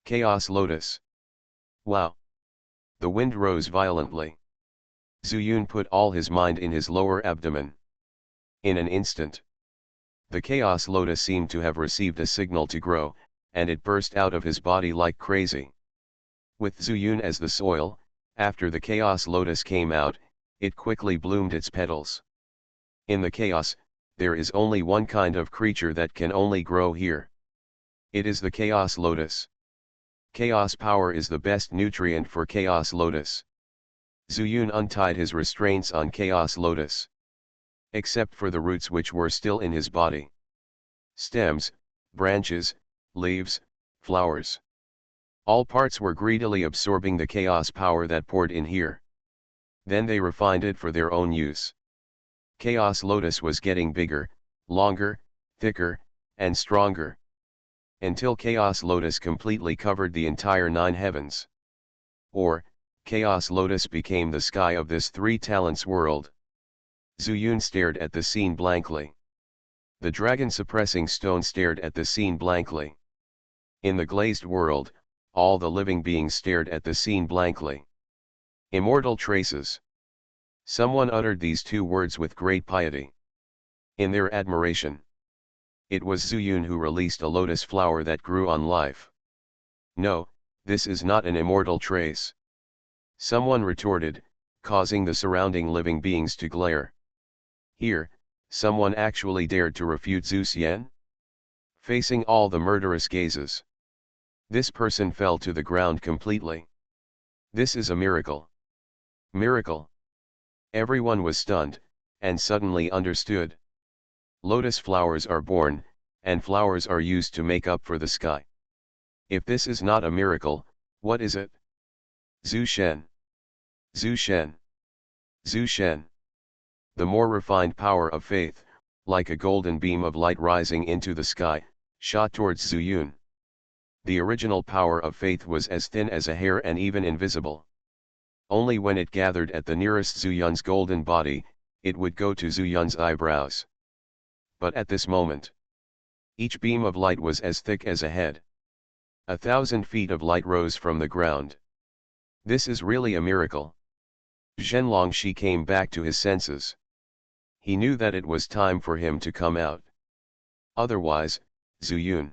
Chaos Lotus. Wow! The wind rose violently. Zhu Yun put all his mind in his lower abdomen. In an instant, the Chaos Lotus seemed to have received a signal to grow, and it burst out of his body like crazy. With Zhu Yun as the soil, after the Chaos Lotus came out, it quickly bloomed its petals. In the chaos, there is only one kind of creature that can only grow here. It is the Chaos Lotus. Chaos power is the best nutrient for Chaos Lotus. Zhu Yun untied his restraints on Chaos Lotus. Except for the roots which were still in his body. Stems, branches, leaves, flowers. All parts were greedily absorbing the chaos power that poured in here. Then they refined it for their own use. Chaos Lotus was getting bigger, longer, thicker, and stronger. Until Chaos Lotus completely covered the entire 9 heavens. Or, Chaos Lotus became the sky of this 3 talents world. Zhu Yun stared at the scene blankly. The dragon-suppressing stone stared at the scene blankly. In the glazed world, all the living beings stared at the scene blankly. Immortal traces. Someone uttered these 2 words with great piety. In their admiration. It was Zhu Yun who released a lotus flower that grew on life. No, this is not an immortal trace. Someone retorted, causing the surrounding living beings to glare. Here, someone actually dared to refute Zhu Xian? Facing all the murderous gazes. This person fell to the ground completely. This is a miracle. Miracle. Everyone was stunned, and suddenly understood. Lotus flowers are born, and flowers are used to make up for the sky. If this is not a miracle, what is it? Zhu Shen. Zhu Shen. Zhu Shen. The more refined power of faith, like a golden beam of light rising into the sky, shot towards Zhu Yun. The original power of faith was as thin as a hair and even invisible. Only when it gathered at the nearest Zhu Yun's golden body, it would go to Zhu Yun's eyebrows. But at this moment, each beam of light was as thick as a head. 1,000 feet of light rose from the ground. This is really a miracle. Zhen Longxi came back to his senses. He knew that it was time for him to come out. Otherwise, Zuyun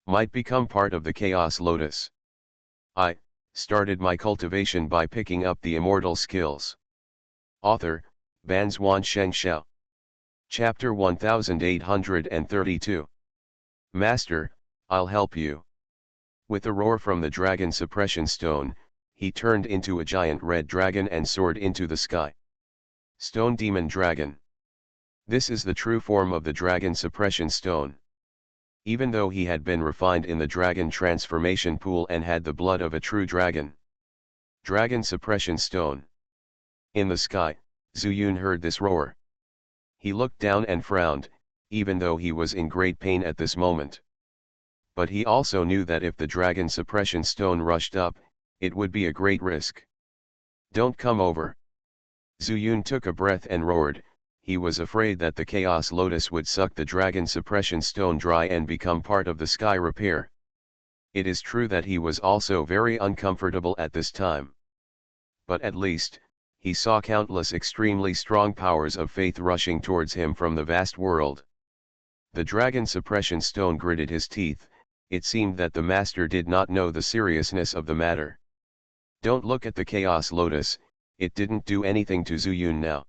might become part of the Chaos Lotus. I started my cultivation by picking up the immortal skills. Author, Banzuan Xianxia. Chapter 1832. Master, I'll help you. With a roar from the dragon suppression stone, he turned into a giant red dragon and soared into the sky. Stone Demon Dragon. This is the true form of the dragon suppression stone. Even though he had been refined in the dragon transformation pool and had the blood of a true dragon. Dragon suppression stone. In the sky, Zuyun heard this roar. He looked down and frowned, even though he was in great pain at this moment. But he also knew that if the dragon suppression stone rushed up, it would be a great risk. Don't come over. Zuyun took a breath and roared. He was afraid that the Chaos Lotus would suck the dragon suppression stone dry and become part of the sky repair. It is true that he was also very uncomfortable at this time. But at least, he saw countless extremely strong powers of faith rushing towards him from the vast world. The dragon suppression stone gritted his teeth. It seemed that the master did not know the seriousness of the matter. Don't look at the Chaos Lotus, it didn't do anything to Zuyun now.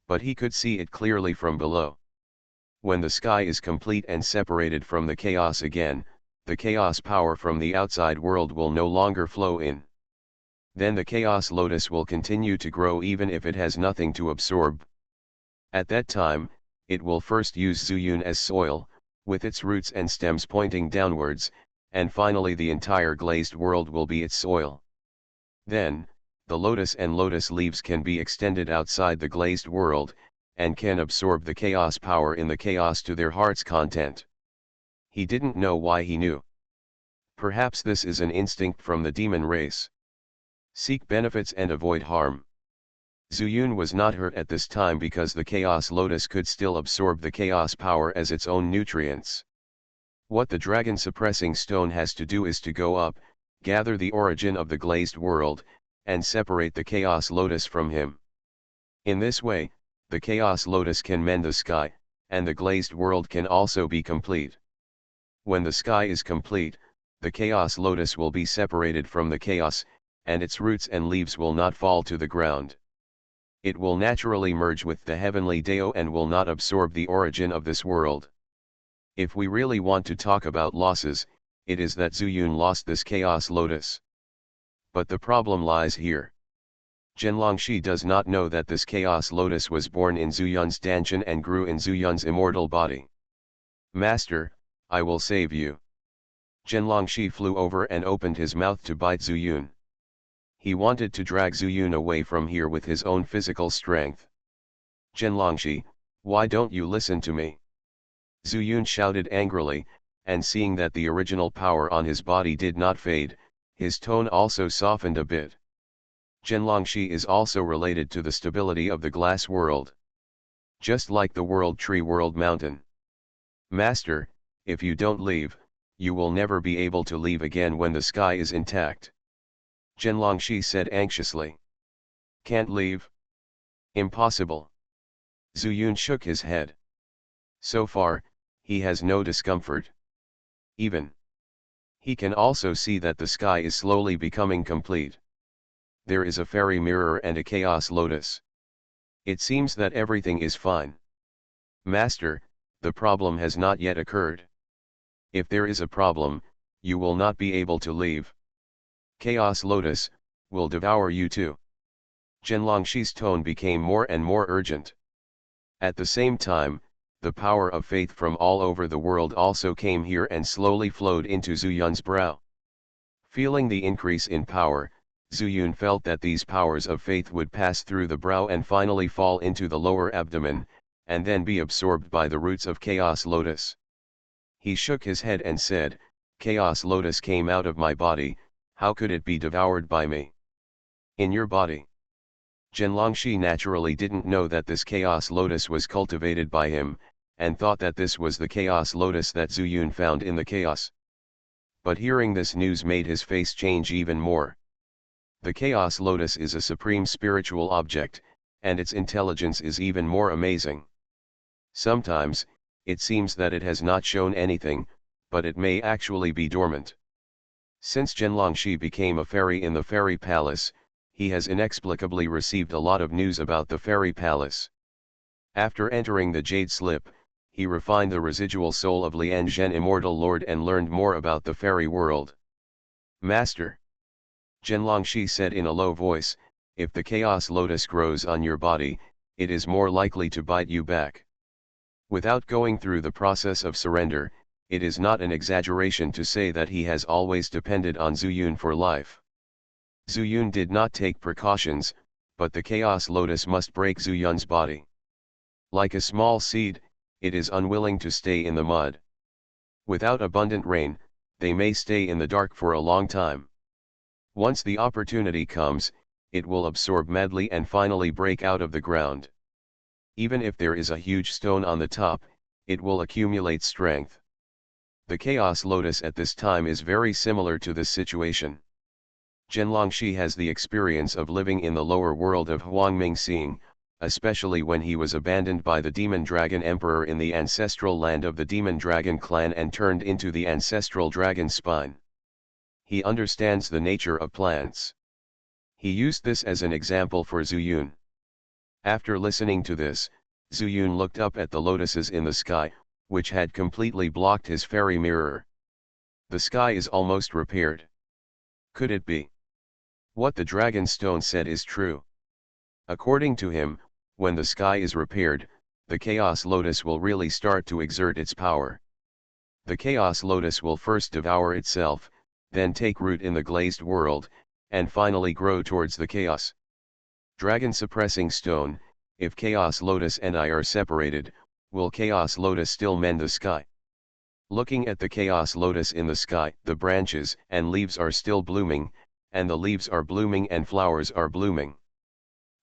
But he could see it clearly from below. When the sky is complete and separated from the chaos again, the chaos power from the outside world will no longer flow in. Then the Chaos Lotus will continue to grow even if it has nothing to absorb. At that time, it will first use Zuyun as soil, with its roots and stems pointing downwards, and finally the entire glazed world will be its soil. Then, the lotus and lotus leaves can be extended outside the glazed world, and can absorb the chaos power in the chaos to their heart's content. He didn't know why he knew. Perhaps this is an instinct from the demon race. Seek benefits and avoid harm. Zuyun was not hurt at this time because the Chaos Lotus could still absorb the chaos power as its own nutrients. What the dragon suppressing stone has to do is to go up, gather the origin of the glazed world, and separate the Chaos Lotus from him. In this way, the Chaos Lotus can mend the sky, and the glazed world can also be complete. When the sky is complete, the Chaos Lotus will be separated from the chaos, and its roots and leaves will not fall to the ground. It will naturally merge with the heavenly Dao and will not absorb the origin of this world. If we really want to talk about losses, it is that Zuyun lost this Chaos Lotus. But the problem lies here. Xianxia does not know that this Chaos Lotus was born in Zuyun's Danshan and grew in Zuyun's immortal body. Master, I will save you. Xianxia flew over and opened his mouth to bite Zuyun. He wanted to drag Zuyun away from here with his own physical strength. Xianxia, why don't you listen to me? Zuyun shouted angrily, and seeing that the original power on his body did not fade, his tone also softened a bit. Xianxia is also related to the stability of the glass world. Just like the world tree world mountain. Master, if you don't leave, you will never be able to leave again when the sky is intact. Xianxia said anxiously. Can't leave? Impossible. Zuyun shook his head. So far, he has no discomfort. Even. He can also see that the sky is slowly becoming complete. There is a fairy mirror and a chaos lotus. It seems that everything is fine. Master, the problem has not yet occurred. If there is a problem, you will not be able to leave. Chaos Lotus will devour you too. Xianxia's tone became more and more urgent. At the same time, the power of faith from all over the world also came here and slowly flowed into Zuyun's brow. Feeling the increase in power, Zuyun felt that these powers of faith would pass through the brow and finally fall into the lower abdomen, and then be absorbed by the roots of Chaos Lotus. He shook his head and said, Chaos Lotus came out of my body, how could it be devoured by me? In your body. Xianxia naturally didn't know that this Chaos Lotus was cultivated by him, and thought that this was the Chaos Lotus that Zuyun found in the chaos. But hearing this news made his face change even more. The Chaos Lotus is a supreme spiritual object, and its intelligence is even more amazing. Sometimes, it seems that it has not shown anything, but it may actually be dormant. Since Xianxia became a fairy in the fairy palace, he has inexplicably received a lot of news about the fairy palace. After entering the Jade Slip, he refined the residual soul of Lian Zhen Immortal Lord and learned more about the fairy world. Master, Xianxia said in a low voice, if the Chaos Lotus grows on your body, it is more likely to bite you back. Without going through the process of surrender, it is not an exaggeration to say that he has always depended on Zuyun for life. Zuyun did not take precautions, but the Chaos Lotus must break Zuyun's body. Like a small seed, it is unwilling to stay in the mud. Without abundant rain, they may stay in the dark for a long time. Once the opportunity comes, it will absorb madly and finally break out of the ground. Even if there is a huge stone on the top, it will accumulate strength. The Chaos Lotus at this time is very similar to this situation. Xianxia has the experience of living in the lower world of Huangmingxing, especially when he was abandoned by the Demon Dragon Emperor in the ancestral land of the Demon Dragon clan and turned into the ancestral dragon spine. He understands the nature of plants. He used this as an example for Zuyun. After listening to this, Zuyun looked up at the lotuses in the sky, which had completely blocked his fairy mirror. The sky is almost repaired. Could it be? What the dragon stone said is true. According to him, when the sky is repaired, the Chaos Lotus will really start to exert its power. The Chaos Lotus will first devour itself, then take root in the glazed world, and finally grow towards the chaos. Dragon suppressing stone, if Chaos Lotus and I are separated, will Chaos Lotus still mend the sky? Looking at the Chaos Lotus in the sky, the branches and leaves are still blooming, and the leaves are blooming and flowers are blooming.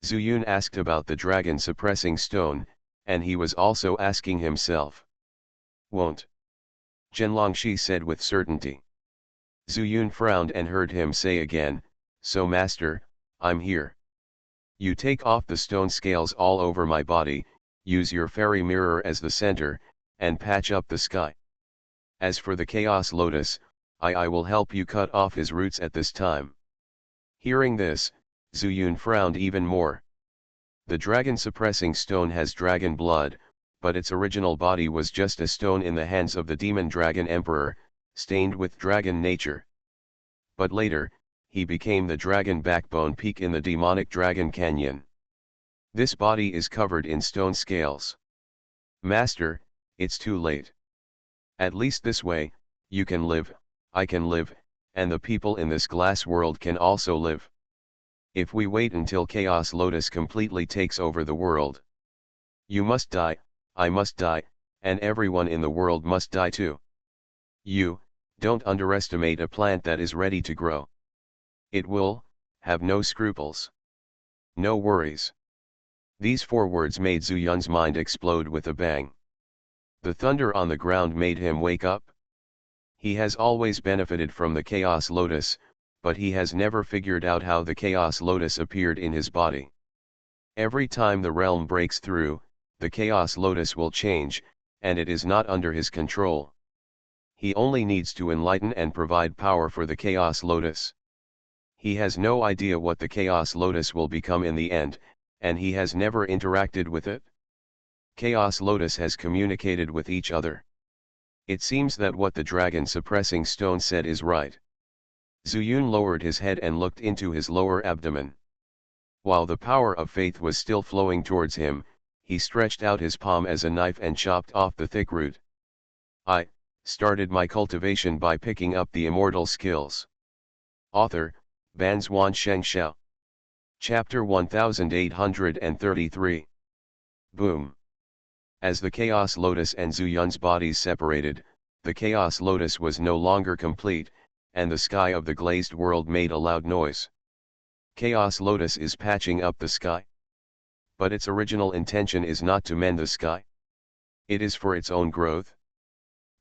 Zuyun asked about the dragon suppressing stone, and he was also asking himself. Won't? Xianxia said with certainty. Zuyun frowned and heard him say again, so master, I'm here. You take off the stone scales all over my body, use your fairy mirror as the center, and patch up the sky. As for the Chaos Lotus, I will help you cut off his roots at this time. Hearing this, Zuyun frowned even more. The dragon suppressing stone has dragon blood, but its original body was just a stone in the hands of the Demon Dragon Emperor, stained with dragon nature. But later, he became the dragon backbone peak in the demonic dragon canyon. This body is covered in stone scales. Master, it's too late. At least this way, you can live, I can live, and the people in this glass world can also live. If we wait until Chaos Lotus completely takes over the world, you must die, I must die, and everyone in the world must die too. You, don't underestimate a plant that is ready to grow. It will, have no scruples. No worries. These 4 words made Zuyun's mind explode with a bang. The thunder on the ground made him wake up. He has always benefited from the Chaos Lotus, but he has never figured out how the Chaos Lotus appeared in his body. Every time the realm breaks through, the Chaos Lotus will change, and it is not under his control. He only needs to enlighten and provide power for the Chaos Lotus. He has no idea what the Chaos Lotus will become in the end, and he has never interacted with it. Chaos Lotus has communicated with each other. It seems that what the dragon suppressing stone said is right. Zuyun lowered his head and looked into his lower abdomen. While the power of faith was still flowing towards him, he stretched out his palm as a knife and chopped off the thick root. I started my cultivation by picking up the immortal skills. Author, Banzuan Xianxia. Chapter 1833. Boom. As the Chaos Lotus and Zuyun's bodies separated, the Chaos Lotus was no longer complete, and the sky of the glazed world made a loud noise. Chaos Lotus is patching up the sky. But its original intention is not to mend the sky. It is for its own growth.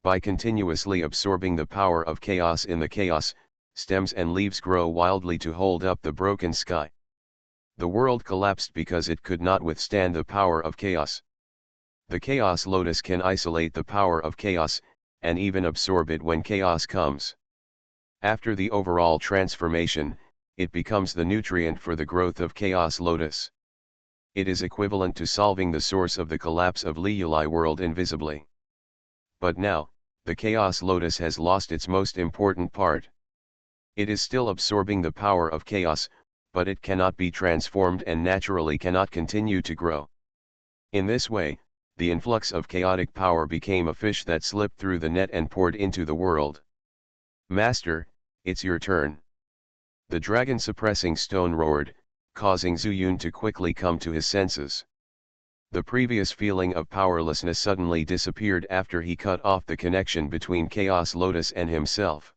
By continuously absorbing the power of chaos in the chaos, stems and leaves grow wildly to hold up the broken sky. The world collapsed because it could not withstand the power of chaos. The Chaos Lotus can isolate the power of chaos, and even absorb it when chaos comes. After the overall transformation, it becomes the nutrient for the growth of Chaos Lotus. It is equivalent to solving the source of the collapse of Liuli world invisibly. But now, the Chaos Lotus has lost its most important part. It is still absorbing the power of chaos, but it cannot be transformed and naturally cannot continue to grow. In this way, the influx of chaotic power became a fish that slipped through the net and poured into the world. Master, it's your turn. The dragon suppressing stone roared, causing Zuyun to quickly come to his senses. The previous feeling of powerlessness suddenly disappeared after he cut off the connection between Chaos Lotus and himself.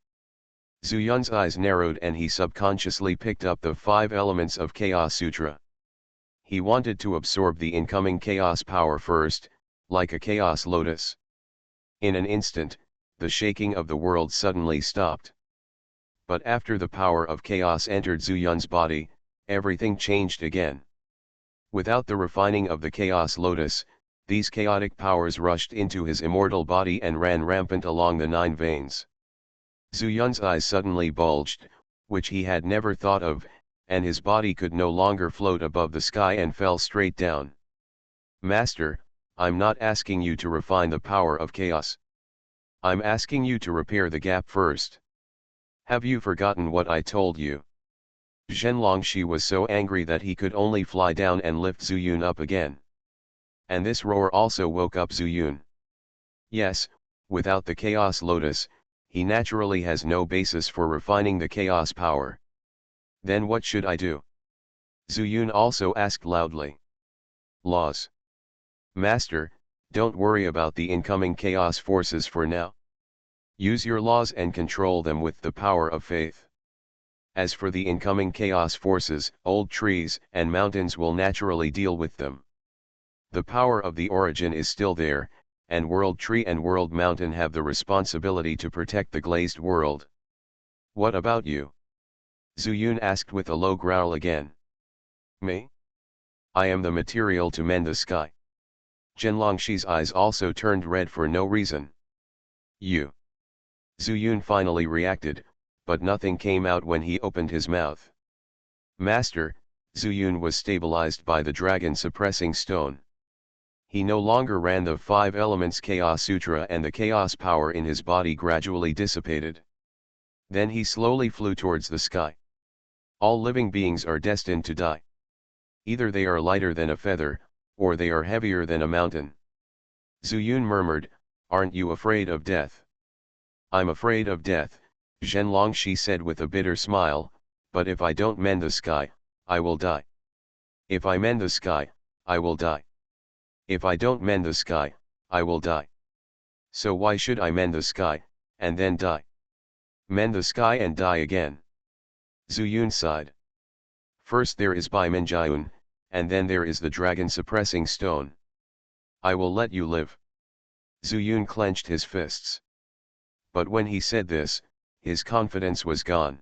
Zuyun's eyes narrowed and he subconsciously picked up the 5 elements of Chaos Sutra. He wanted to absorb the incoming chaos power first, like a Chaos Lotus. In an instant, the shaking of the world suddenly stopped. But after the power of chaos entered Zuyun's body, everything changed again. Without the refining of the Chaos Lotus, these chaotic powers rushed into his immortal body and ran rampant along the 9 veins. Zuyun's eyes suddenly bulged, which he had never thought of, and his body could no longer float above the sky and fell straight down. Master, I'm not asking you to refine the power of chaos. I'm asking you to repair the gap first. Have you forgotten what I told you? Xianxia was so angry that he could only fly down and lift Zuyun up again. And this roar also woke up Zuyun. Yes, without the Chaos Lotus, he naturally has no basis for refining the chaos power. Then what should I do? Zuyun also asked loudly. Laws. Master, don't worry about the incoming chaos forces for now. Use your laws and control them with the power of faith. As for the incoming chaos forces, old trees and mountains will naturally deal with them. The power of the origin is still there, and World Tree and World Mountain have the responsibility to protect the glazed world. What about you? Zuyun asked with a low growl again. Me? I am the material to mend the sky. Xianxia's eyes also turned red for no reason. You. Zuyun finally reacted, but nothing came out when he opened his mouth. Master, Zuyun was stabilized by the dragon suppressing stone. He no longer ran the 5 elements Chaos Sutra and the chaos power in his body gradually dissipated. Then he slowly flew towards the sky. All living beings are destined to die. Either they are lighter than a feather, or they are heavier than a mountain. Zuyun murmured, aren't you afraid of death? I'm afraid of death, Xianxia said with a bitter smile, but if I don't mend the sky, I will die. If I mend the sky, I will die. If I don't mend the sky, I will die. So why should I mend the sky, and then die? Mend the sky and die again. Zuyun sighed. First there is Bai Minjiun, and then there is the dragon suppressing stone. I will let you live. Zuyun clenched his fists. But when he said this, his confidence was gone.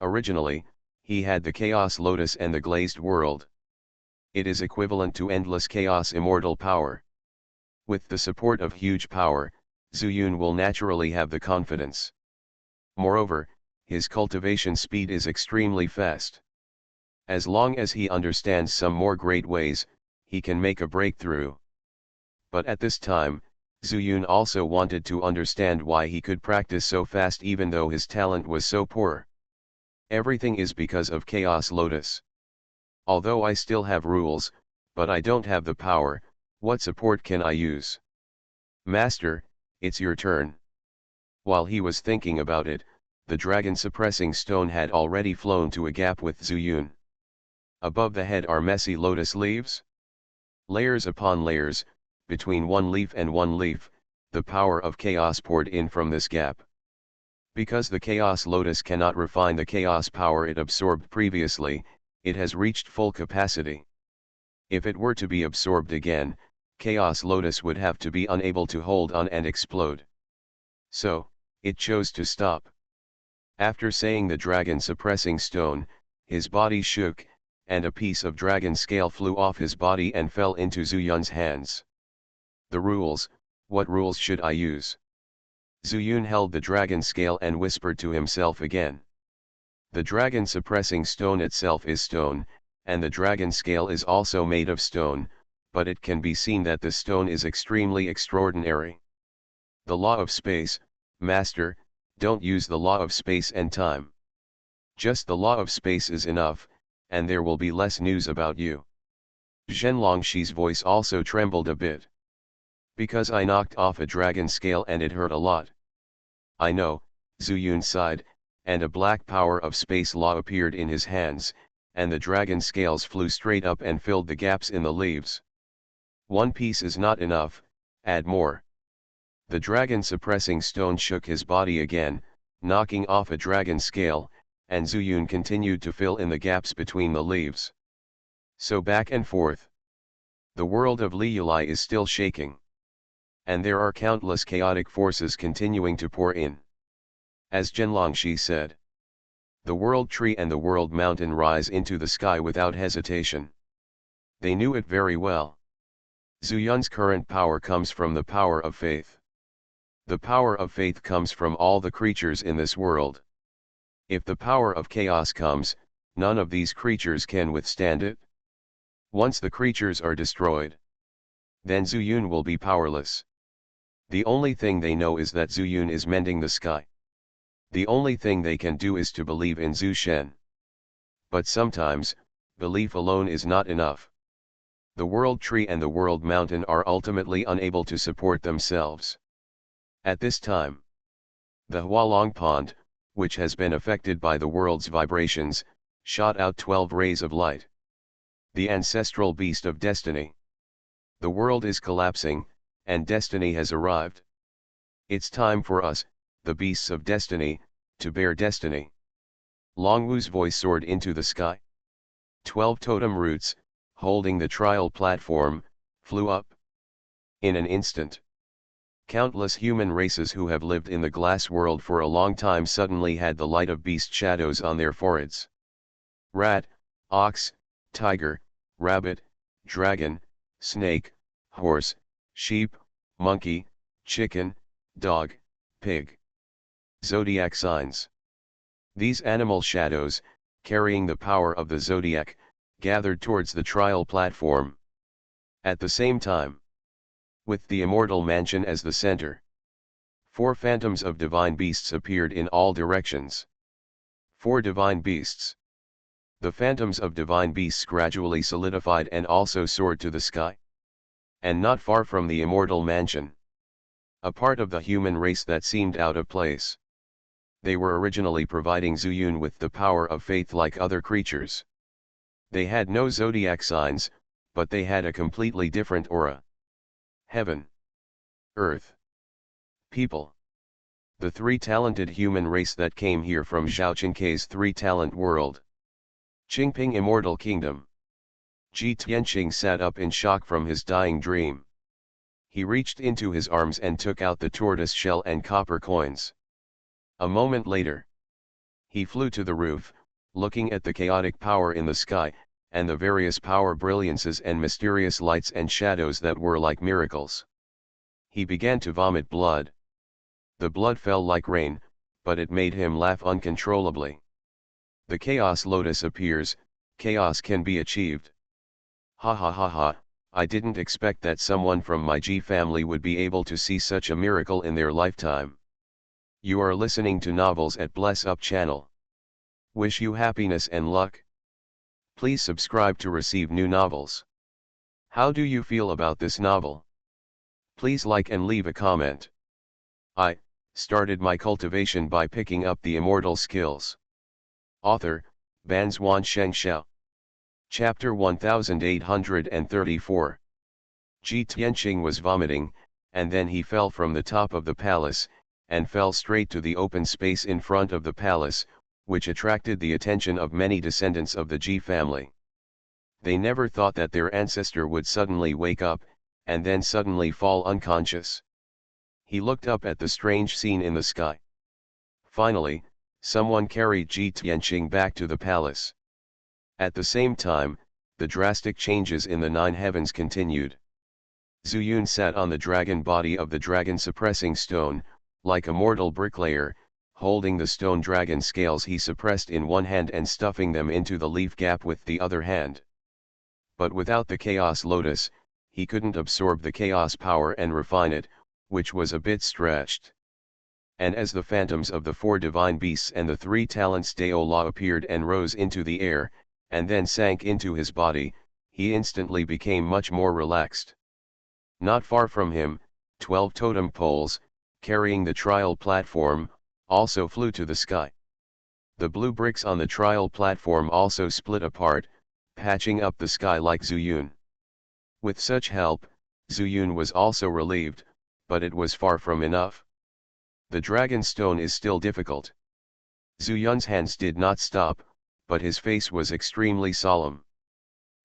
Originally, he had the Chaos Lotus and the glazed world. It is equivalent to endless chaos immortal power. With the support of huge power, Zuyun will naturally have the confidence. Moreover, his cultivation speed is extremely fast. As long as he understands some more great ways, he can make a breakthrough. But at this time, Zuyun also wanted to understand why he could practice so fast even though his talent was so poor. Everything is because of Chaos Lotus. Although I still have rules, but I don't have the power, what support can I use? Master, it's your turn. While he was thinking about it, the dragon suppressing stone had already flown to a gap with Zuyun. Above the head are messy lotus leaves. Layers upon layers, between one leaf and one leaf, the power of chaos poured in from this gap. Because the chaos lotus cannot refine the chaos power it absorbed previously, it has reached full capacity. If it were to be absorbed again, chaos lotus would have to be unable to hold on and explode. So, it chose to stop. After saying the dragon suppressing stone, his body shook, and a piece of dragon scale flew off his body and fell into Zuyun's hands. The rules, what rules should I use? Zuyun held the dragon scale and whispered to himself again. The dragon suppressing stone itself is stone, and the dragon scale is also made of stone, but it can be seen that the stone is extremely extraordinary. The law of space, master, don't use the law of space and time. Just the law of space is enough, and there will be less news about you. Zhenlongxi's voice also trembled a bit. Because I knocked off a dragon scale and it hurt a lot. I know, Zuyun sighed, and a black power of space law appeared in his hands, and the dragon scales flew straight up and filled the gaps in the leaves. One piece is not enough, add more. The dragon suppressing stone shook his body again, knocking off a dragon scale, and Zuyun continued to fill in the gaps between the leaves. So back and forth. The world of Liulai is still shaking. And there are countless chaotic forces continuing to pour in. As Zhenlongxi said, the world tree and the world mountain rise into the sky without hesitation. They knew it very well. Zuyun's current power comes from the power of faith. The power of faith comes from all the creatures in this world. If the power of chaos comes, none of these creatures can withstand it. Once the creatures are destroyed, then Zuyun will be powerless. The only thing they know is that Zuyun is mending the sky. The only thing they can do is to believe in Zhu Shen. But sometimes, belief alone is not enough. The world tree and the world mountain are ultimately unable to support themselves. At this time, the Hualong Pond, which has been affected by the world's vibrations, shot out 12 rays of light. The ancestral beast of destiny. The world is collapsing, and destiny has arrived. It's time for us, the beasts of destiny, to bear destiny. Longwu's voice soared into the sky. 12 totem roots, holding the trial platform, flew up. In an instant, countless human races who have lived in the glass world for a long time suddenly had the light of beast shadows on their foreheads. Rat, ox, tiger, rabbit, dragon, snake, horse, sheep, monkey, chicken, dog, pig. Zodiac signs. These animal shadows, carrying the power of the zodiac, gathered towards the trial platform. At the same time, with the immortal mansion as the center, 4 phantoms of divine beasts appeared in all directions. 4 divine beasts. The phantoms of divine beasts gradually solidified and also soared to the sky. And not far from the immortal mansion, a part of the human race that seemed out of place. They were originally providing Zuyun with the power of faith like other creatures. They had no zodiac signs, but they had a completely different aura. Heaven, earth, people. The 3 talented human race that came here from Zhao Qinkei's 3-talent world. Qingping Immortal Kingdom. Ji Tianqing sat up in shock from his dying dream. He reached into his arms and took out the tortoise shell and copper coins. A moment later, he flew to the roof, looking at the chaotic power in the sky, and the various power brilliances and mysterious lights and shadows that were like miracles. He began to vomit blood. The blood fell like rain, but it made him laugh uncontrollably. The chaos lotus appears, chaos can be achieved. Ha ha ha ha, I didn't expect that someone from my G family would be able to see such a miracle in their lifetime. You are listening to Novels at Bless Up channel. Wish you happiness and luck. Please subscribe to receive new novels. How do you feel about this novel? Please like and leave a comment. I started my cultivation by picking up the immortal skills. Author, Banzuan Xianxia. Chapter 1834. Ji Tianqing was vomiting, and then he fell from the top of the palace, and fell straight to the open space in front of the palace, which attracted the attention of many descendants of the Ji family. They never thought that their ancestor would suddenly wake up, and then suddenly fall unconscious. He looked up at the strange scene in the sky. Finally, someone carried Ji Tianqing back to the palace. At the same time, the drastic changes in the 9 heavens continued. Zuyun sat on the dragon body of the dragon suppressing stone, like a mortal bricklayer, holding the stone dragon scales he suppressed in one hand and stuffing them into the leaf gap with the other hand. But without the Chaos Lotus, he couldn't absorb the chaos power and refine it, which was a bit stretched. And as the phantoms of the four divine beasts and the three talents Daola appeared and rose into the air, and then sank into his body, he instantly became much more relaxed. Not far from him, 12 totem poles, carrying the trial platform, also flew to the sky. The blue bricks on the trial platform also split apart, patching up the sky like Zuyun. With such help, Zuyun was also relieved, but it was far from enough. The dragon stone is still difficult. Zuyun's hands did not stop, but his face was extremely solemn.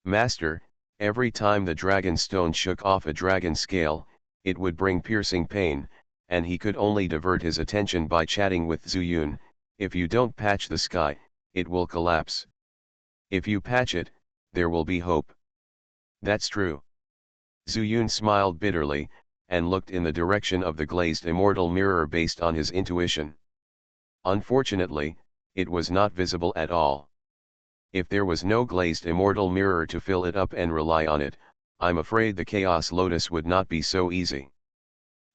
Master, every time the dragon stone shook off a dragon scale, it would bring piercing pain, and he could only divert his attention by chatting with Zuyun. If you don't patch the sky, it will collapse. If you patch it, there will be hope. That's true. Zuyun smiled bitterly, and looked in the direction of the glazed immortal mirror based on his intuition. Unfortunately, it was not visible at all. If there was no glazed immortal mirror to fill it up and rely on it, I'm afraid the Chaos Lotus would not be so easy.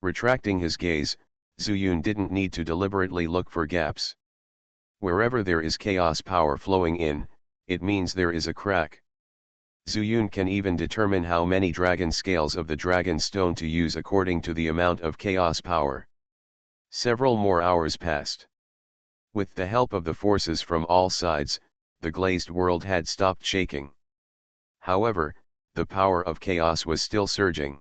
Retracting his gaze, Zuyun didn't need to deliberately look for gaps. Wherever there is chaos power flowing in, it means there is a crack. Zuyun can even determine how many dragon scales of the dragon stone to use according to the amount of chaos power. Several more hours passed. With the help of the forces from all sides, the glazed world had stopped shaking. However, the power of chaos was still surging.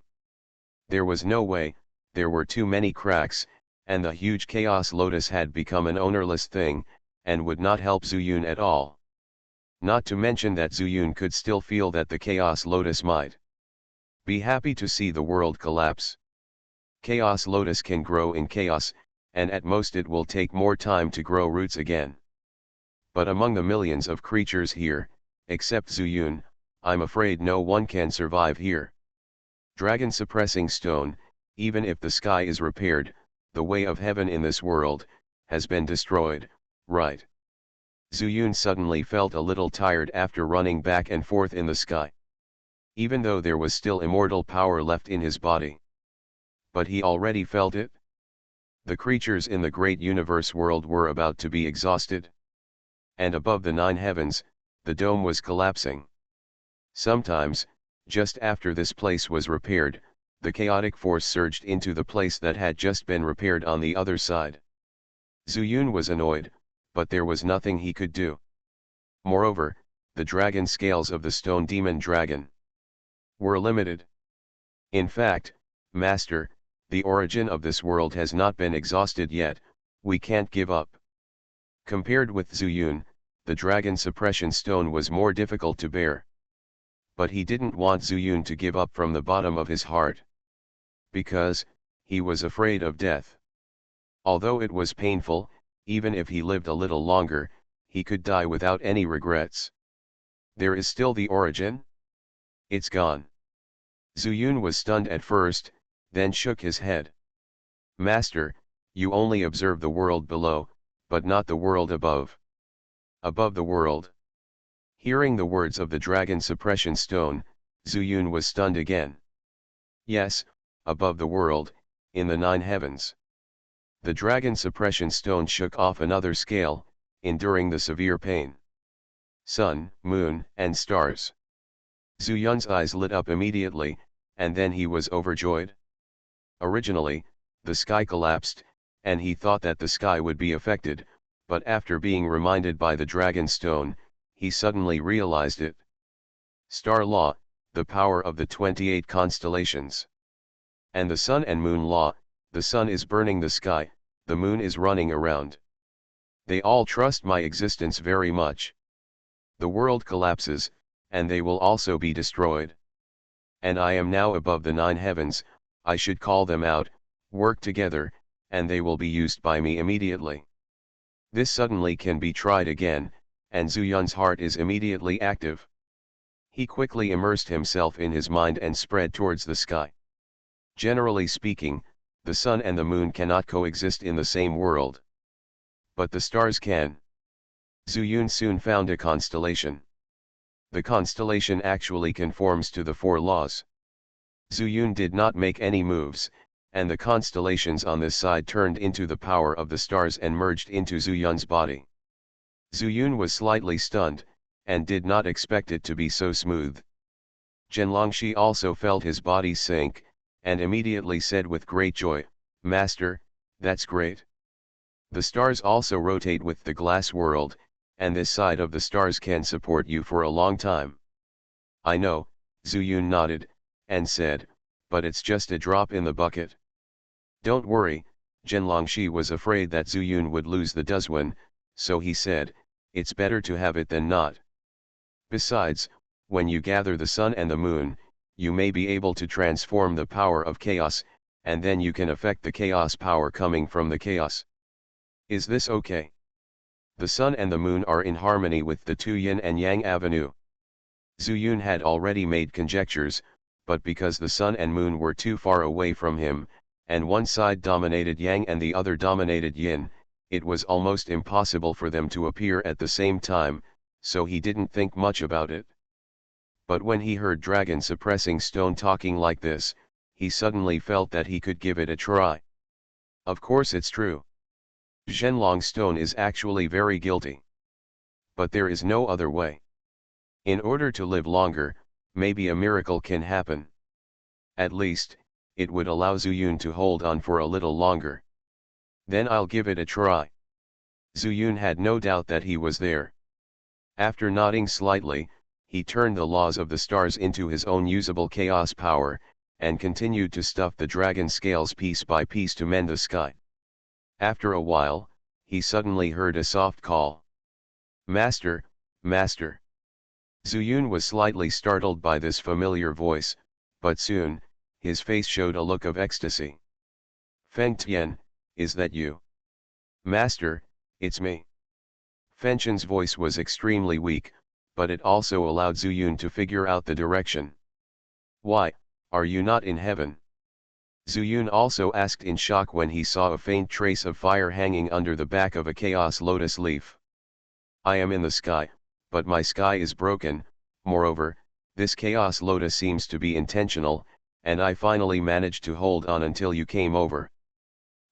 There was no way, there were too many cracks, and the huge Chaos Lotus had become an ownerless thing, and would not help Zuyun at all. Not to mention that Zuyun could still feel that the Chaos Lotus might be happy to see the world collapse. Chaos Lotus can grow in chaos, and at most it will take more time to grow roots again. But among the millions of creatures here, except Zuyun, I'm afraid no one can survive here. Dragon suppressing stone, even if the sky is repaired, the way of heaven in this world, has been destroyed, right? Zuyun suddenly felt a little tired after running back and forth in the sky. Even though there was still immortal power left in his body. But he already felt it. The creatures in the great universe world were about to be exhausted. And above the 9 heavens, the dome was collapsing. Sometimes, just after this place was repaired, the chaotic force surged into the place that had just been repaired on the other side. Zuyun was annoyed, but there was nothing he could do. Moreover, the dragon scales of the stone demon dragon were limited. In fact, Master, the origin of this world has not been exhausted yet, we can't give up. Compared with Zuyun, the dragon suppression stone was more difficult to bear. But he didn't want Zuyun to give up from the bottom of his heart. Because, he was afraid of death. Although it was painful, even if he lived a little longer, he could die without any regrets. There is still the origin? It's gone. Zuyun was stunned at first, then shook his head. Master, you only observe the world below, but not the world above. Above the world. Hearing the words of the dragon suppression stone, Zuyun was stunned again. Yes, above the world, in the 9 heavens. The dragon suppression stone shook off another scale, enduring the severe pain. Sun, moon, and stars. Zuyun's eyes lit up immediately, and then he was overjoyed. Originally, the sky collapsed, and he thought that the sky would be affected, but after being reminded by the dragon stone, he suddenly realized it. Star law, the power of the 28 constellations. And the sun and moon law, the sun is burning the sky, the moon is running around. They all trust my existence very much. The world collapses, and they will also be destroyed. And I am now above the 9 heavens, I should call them out, work together, and they will be used by me immediately. This suddenly can be tried again, and Zuyun's heart is immediately active. He quickly immersed himself in his mind and spread towards the sky. Generally speaking, the sun and the moon cannot coexist in the same world. But the stars can. Zuyun soon found a constellation. The constellation actually conforms to the four laws. Zuyun did not make any moves, and the constellations on this side turned into the power of the stars and merged into Zuyun's body. Zuyun was slightly stunned, and did not expect it to be so smooth. Xianxia also felt his body sink, and immediately said with great joy, "Master, that's great. The stars also rotate with the glass world, and this side of the stars can support you for a long time." "I know," Zuyun nodded, and said, "but it's just a drop in the bucket." "Don't worry," Xianxia was afraid that Zuyun would lose the Duzwen, so he said, "It's better to have it than not. Besides, when you gather the sun and the moon, you may be able to transform the power of chaos, and then you can affect the chaos power coming from the chaos. Is this okay?" The sun and the moon are in harmony with the two yin and yang avenue. Zuyun had already made conjectures, but because the sun and moon were too far away from him, and one side dominated yang and the other dominated yin, it was almost impossible for them to appear at the same time, so he didn't think much about it. But when he heard Dragon Suppressing Stone talking like this, he suddenly felt that he could give it a try. Of course it's true. Zhenlong Stone is actually very guilty. But there is no other way. In order to live longer, maybe a miracle can happen. At least, it would allow Zuyun to hold on for a little longer. Then I'll give it a try. Zuyun had no doubt that he was there. After nodding slightly, he turned the laws of the stars into his own usable chaos power, and continued to stuff the dragon scales piece by piece to mend the sky. After a while, he suddenly heard a soft call. "Master, Master." Zuyun was slightly startled by this familiar voice, but soon, his face showed a look of ecstasy. "Feng Tian, is that you?" "Master, it's me." Fengtian's voice was extremely weak, but it also allowed Zuyun to figure out the direction. "Why, are you not in heaven?" Zuyun also asked in shock when he saw a faint trace of fire hanging under the back of a chaos lotus leaf. "I am in the sky, but my sky is broken. Moreover, this chaos lotus seems to be intentional, and I finally managed to hold on until you came over.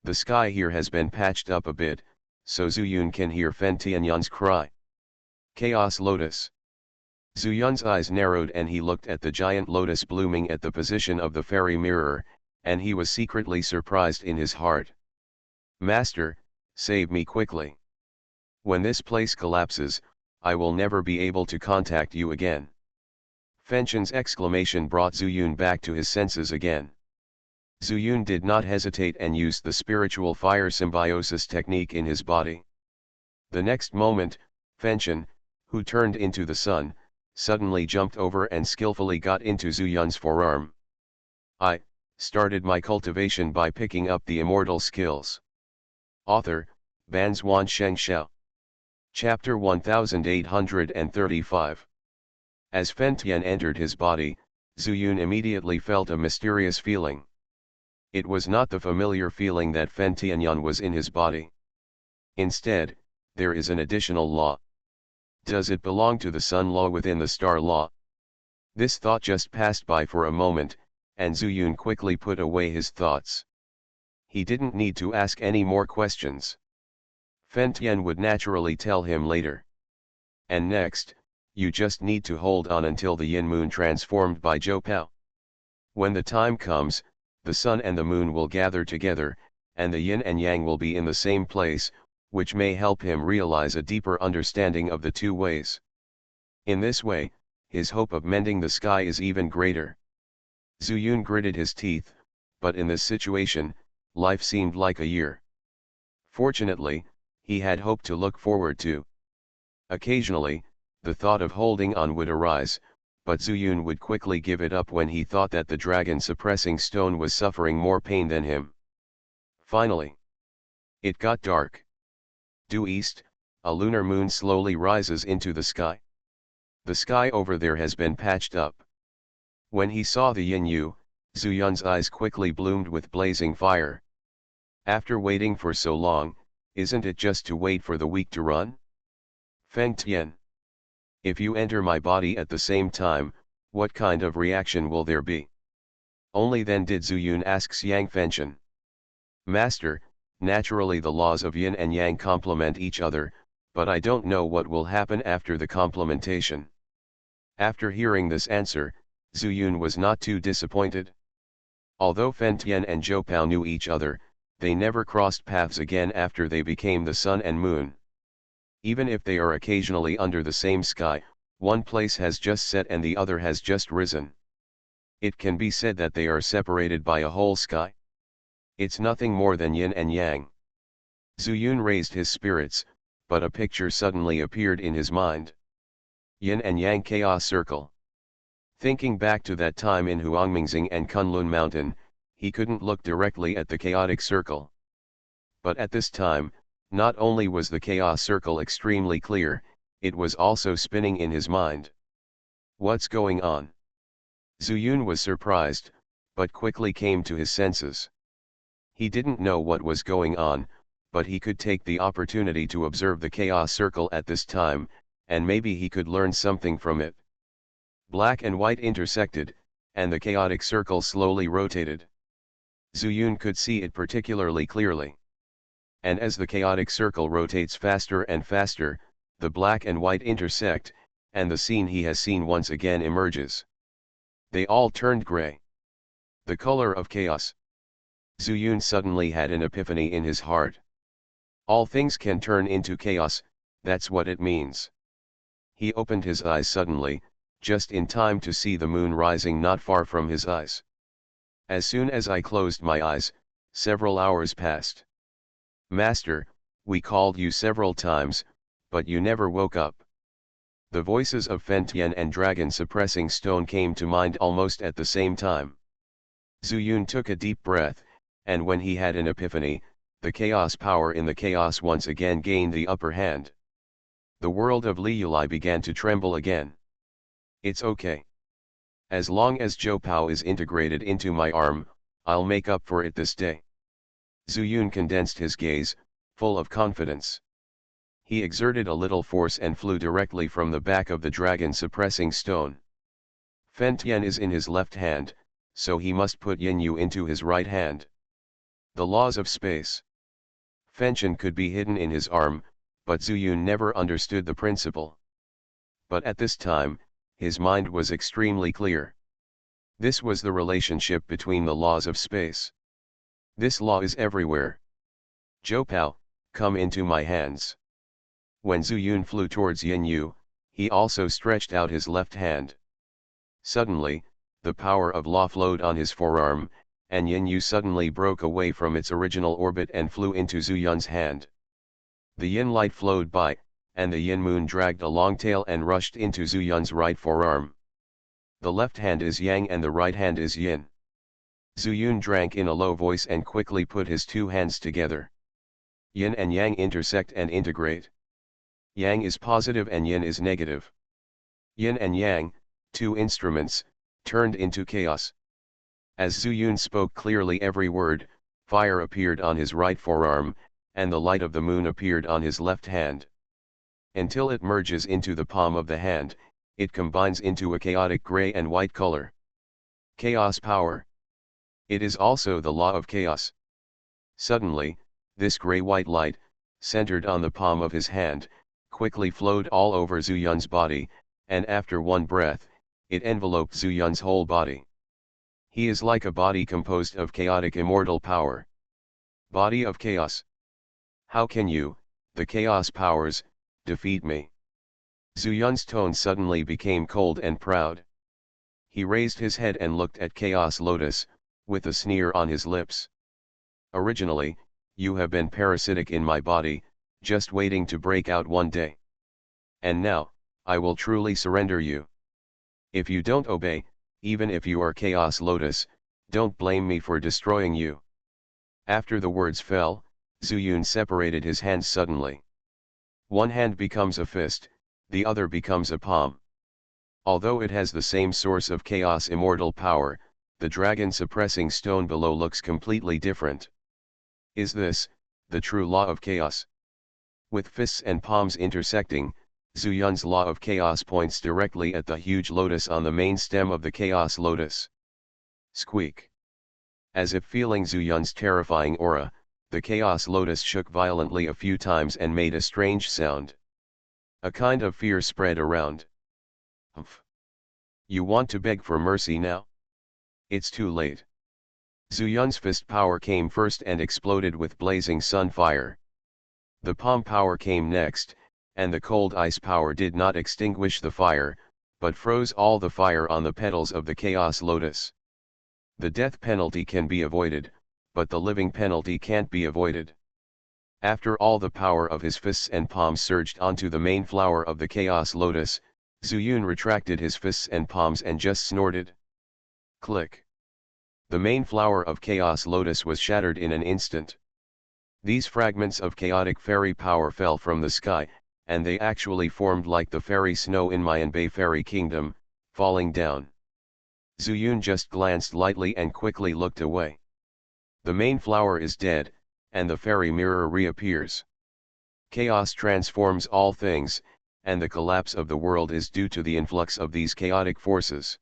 The sky here has been patched up a bit, so Zuyun can hear Fen Tianyun's cry." Chaos lotus. Zuyun's eyes narrowed and he looked at the giant lotus blooming at the position of the fairy mirror, and he was secretly surprised in his heart. "Master, save me quickly. When this place collapses, I will never be able to contact you again." Fengtian's exclamation brought Zuyun back to his senses again. Zuyun did not hesitate and used the spiritual fire symbiosis technique in his body. The next moment, Fengtian, who turned into the sun, suddenly jumped over and skillfully got into Zuyun's forearm. "I started my cultivation by picking up the immortal skills." Author, Banzuan Xianxia. Chapter 1835. As Fengtian entered his body, Zuyun immediately felt a mysterious feeling. It was not the familiar feeling that Fen Tianyun was in his body. Instead, there is an additional law. Does it belong to the sun law within the star law? This thought just passed by for a moment, and Zuyun quickly put away his thoughts. He didn't need to ask any more questions. Fengtian would naturally tell him later. And next, you just need to hold on until the yin moon transformed by Zhou Pao. When the time comes, the sun and the moon will gather together, and the yin and yang will be in the same place, which may help him realize a deeper understanding of the two ways. In this way, his hope of mending the sky is even greater. Zuyun gritted his teeth, but in this situation, life seemed like a year. Fortunately, he had hope to look forward to. Occasionally, the thought of holding on would arise, but Zuyun would quickly give it up when he thought that the dragon suppressing stone was suffering more pain than him. Finally, it got dark. Due east, a lunar moon slowly rises into the sky. The sky over there has been patched up. When he saw the Yin Yu, Zuyun's eyes quickly bloomed with blazing fire. After waiting for so long, isn't it just to wait for the weak to run? Feng Tian. If you enter my body at the same time, what kind of reaction will there be? Only then did Zuyun ask Xianxia. Master, naturally the laws of yin and yang complement each other, but I don't know what will happen after the complementation. After hearing this answer, Zuyun was not too disappointed. Although Fen Tian and Zhou Pao knew each other, they never crossed paths again after they became the sun and moon. Even if they are occasionally under the same sky, one place has just set and the other has just risen. It can be said that they are separated by a whole sky. It's nothing more than yin and yang. Zuyun raised his spirits, but a picture suddenly appeared in his mind. Yin and yang chaos circle. Thinking back to that time in Huangmingxing and Kunlun Mountain, he couldn't look directly at the chaotic circle. But at this time, not only was the chaos circle extremely clear, it was also spinning in his mind. What's going on? Zuyun was surprised, but quickly came to his senses. He didn't know what was going on, but he could take the opportunity to observe the chaos circle at this time, and maybe he could learn something from it. Black and white intersected, and the chaotic circle slowly rotated. Zuyun could see it particularly clearly. And as the chaotic circle rotates faster and faster, the black and white intersect, and the scene he has seen once again emerges. They all turned gray. The color of chaos. Zuyun suddenly had an epiphany in his heart. All things can turn into chaos, that's what it means. He opened his eyes suddenly, just in time to see the moon rising not far from his eyes. As soon as I closed my eyes, several hours passed. Master, we called you several times, but you never woke up. The voices of Fen Tian and Dragon Suppressing Stone came to mind almost at the same time. Zuyun took a deep breath, and when he had an epiphany, the chaos power in the chaos once again gained the upper hand. The world of Liulai began to tremble again. It's okay. As long as Zhou Pao is integrated into my arm, I'll make up for it this day. Zuyun condensed his gaze, full of confidence. He exerted a little force and flew directly from the back of the dragon suppressing stone. Fen Tian is in his left hand, so he must put Yin Yu into his right hand. The laws of space. Fenchen could be hidden in his arm, but Zuyun never understood the principle. But at this time, his mind was extremely clear. This was the relationship between the laws of space. This law is everywhere. Zhou Pao, come into my hands. When Zuyun flew towards Yin Yu, he also stretched out his left hand. Suddenly, the power of law flowed on his forearm, and Yin Yu suddenly broke away from its original orbit and flew into Zuyun's hand. The yin light flowed by, and the yin moon dragged a long tail and rushed into Zuyun's right forearm. The left hand is yang and the right hand is yin. Zuyun drank in a low voice and quickly put his two hands together. Yin and yang intersect and integrate. Yang is positive and yin is negative. Yin and yang, two instruments, turned into chaos. As Zuyun spoke clearly every word, fire appeared on his right forearm, and the light of the moon appeared on his left hand. Until it merges into the palm of the hand, it combines into a chaotic gray and white color. Chaos power. It is also the law of chaos. Suddenly, this gray-white light, centered on the palm of his hand, quickly flowed all over Zuyun's body, and after one breath, it enveloped Zuyun's whole body. He is like a body composed of chaotic immortal power. Body of chaos. How can you, the chaos powers, defeat me? Zuyun's tone suddenly became cold and proud. He raised his head and looked at Chaos Lotus, with a sneer on his lips. Originally, you have been parasitic in my body, just waiting to break out one day. And now, I will truly surrender you. If you don't obey, even if you are Chaos Lotus, don't blame me for destroying you. After the words fell, Zuyun separated his hands suddenly. One hand becomes a fist, the other becomes a palm. Although it has the same source of chaos immortal power, the dragon suppressing stone below looks completely different. Is this the true law of chaos? With fists and palms intersecting, Zhu Yun's law of chaos points directly at the huge lotus on the main stem of the chaos lotus. Squeak. As if feeling Zhu Yun's terrifying aura, the chaos lotus shook violently a few times and made a strange sound. A kind of fear spread around. Humph. You want to beg for mercy now? It's too late. Zhu Yun's fist power came first and exploded with blazing sun fire. The palm power came next, and the cold ice power did not extinguish the fire, but froze all the fire on the petals of the chaos lotus. The death penalty can be avoided, but the living penalty can't be avoided. After all the power of his fists and palms surged onto the main flower of the chaos lotus, Zhu Yun retracted his fists and palms and just snorted. Click. The main flower of chaos lotus was shattered in an instant. These fragments of chaotic fairy power fell from the sky, and they actually formed like the fairy snow in Mayan Bay Fairy Kingdom, falling down. Zhu Yun just glanced lightly and quickly looked away. The main flower is dead, and the fairy mirror reappears. Chaos transforms all things, and the collapse of the world is due to the influx of these chaotic forces.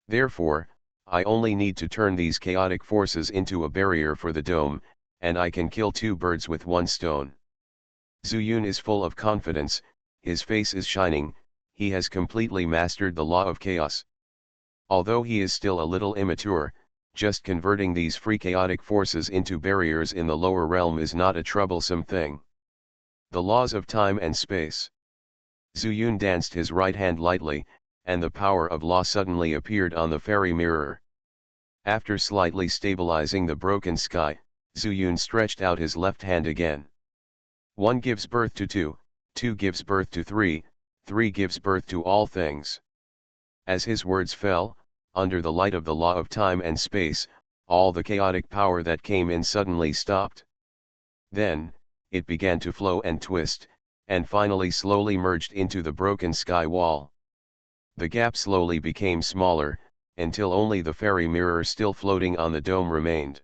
Therefore, I only need to turn these chaotic forces into a barrier for the dome, and I can kill two birds with one stone. Zhu Yun is full of confidence, his face is shining, he has completely mastered the law of chaos. Although he is still a little immature, just converting these free chaotic forces into barriers in the lower realm is not a troublesome thing. The laws of time and space. Zhu Yun danced his right hand lightly, and the power of law suddenly appeared on the fairy mirror. After slightly stabilizing the broken sky, Zhu Yun stretched out his left hand again. 1 gives birth to 2, 2 gives birth to 3, 3 gives birth to all things. As his words fell, under the light of the law of time and space, all the chaotic power that came in suddenly stopped. Then, it began to flow and twist, and finally slowly merged into the broken sky wall. The gap slowly became smaller, until only the fairy mirror still floating on the dome remained.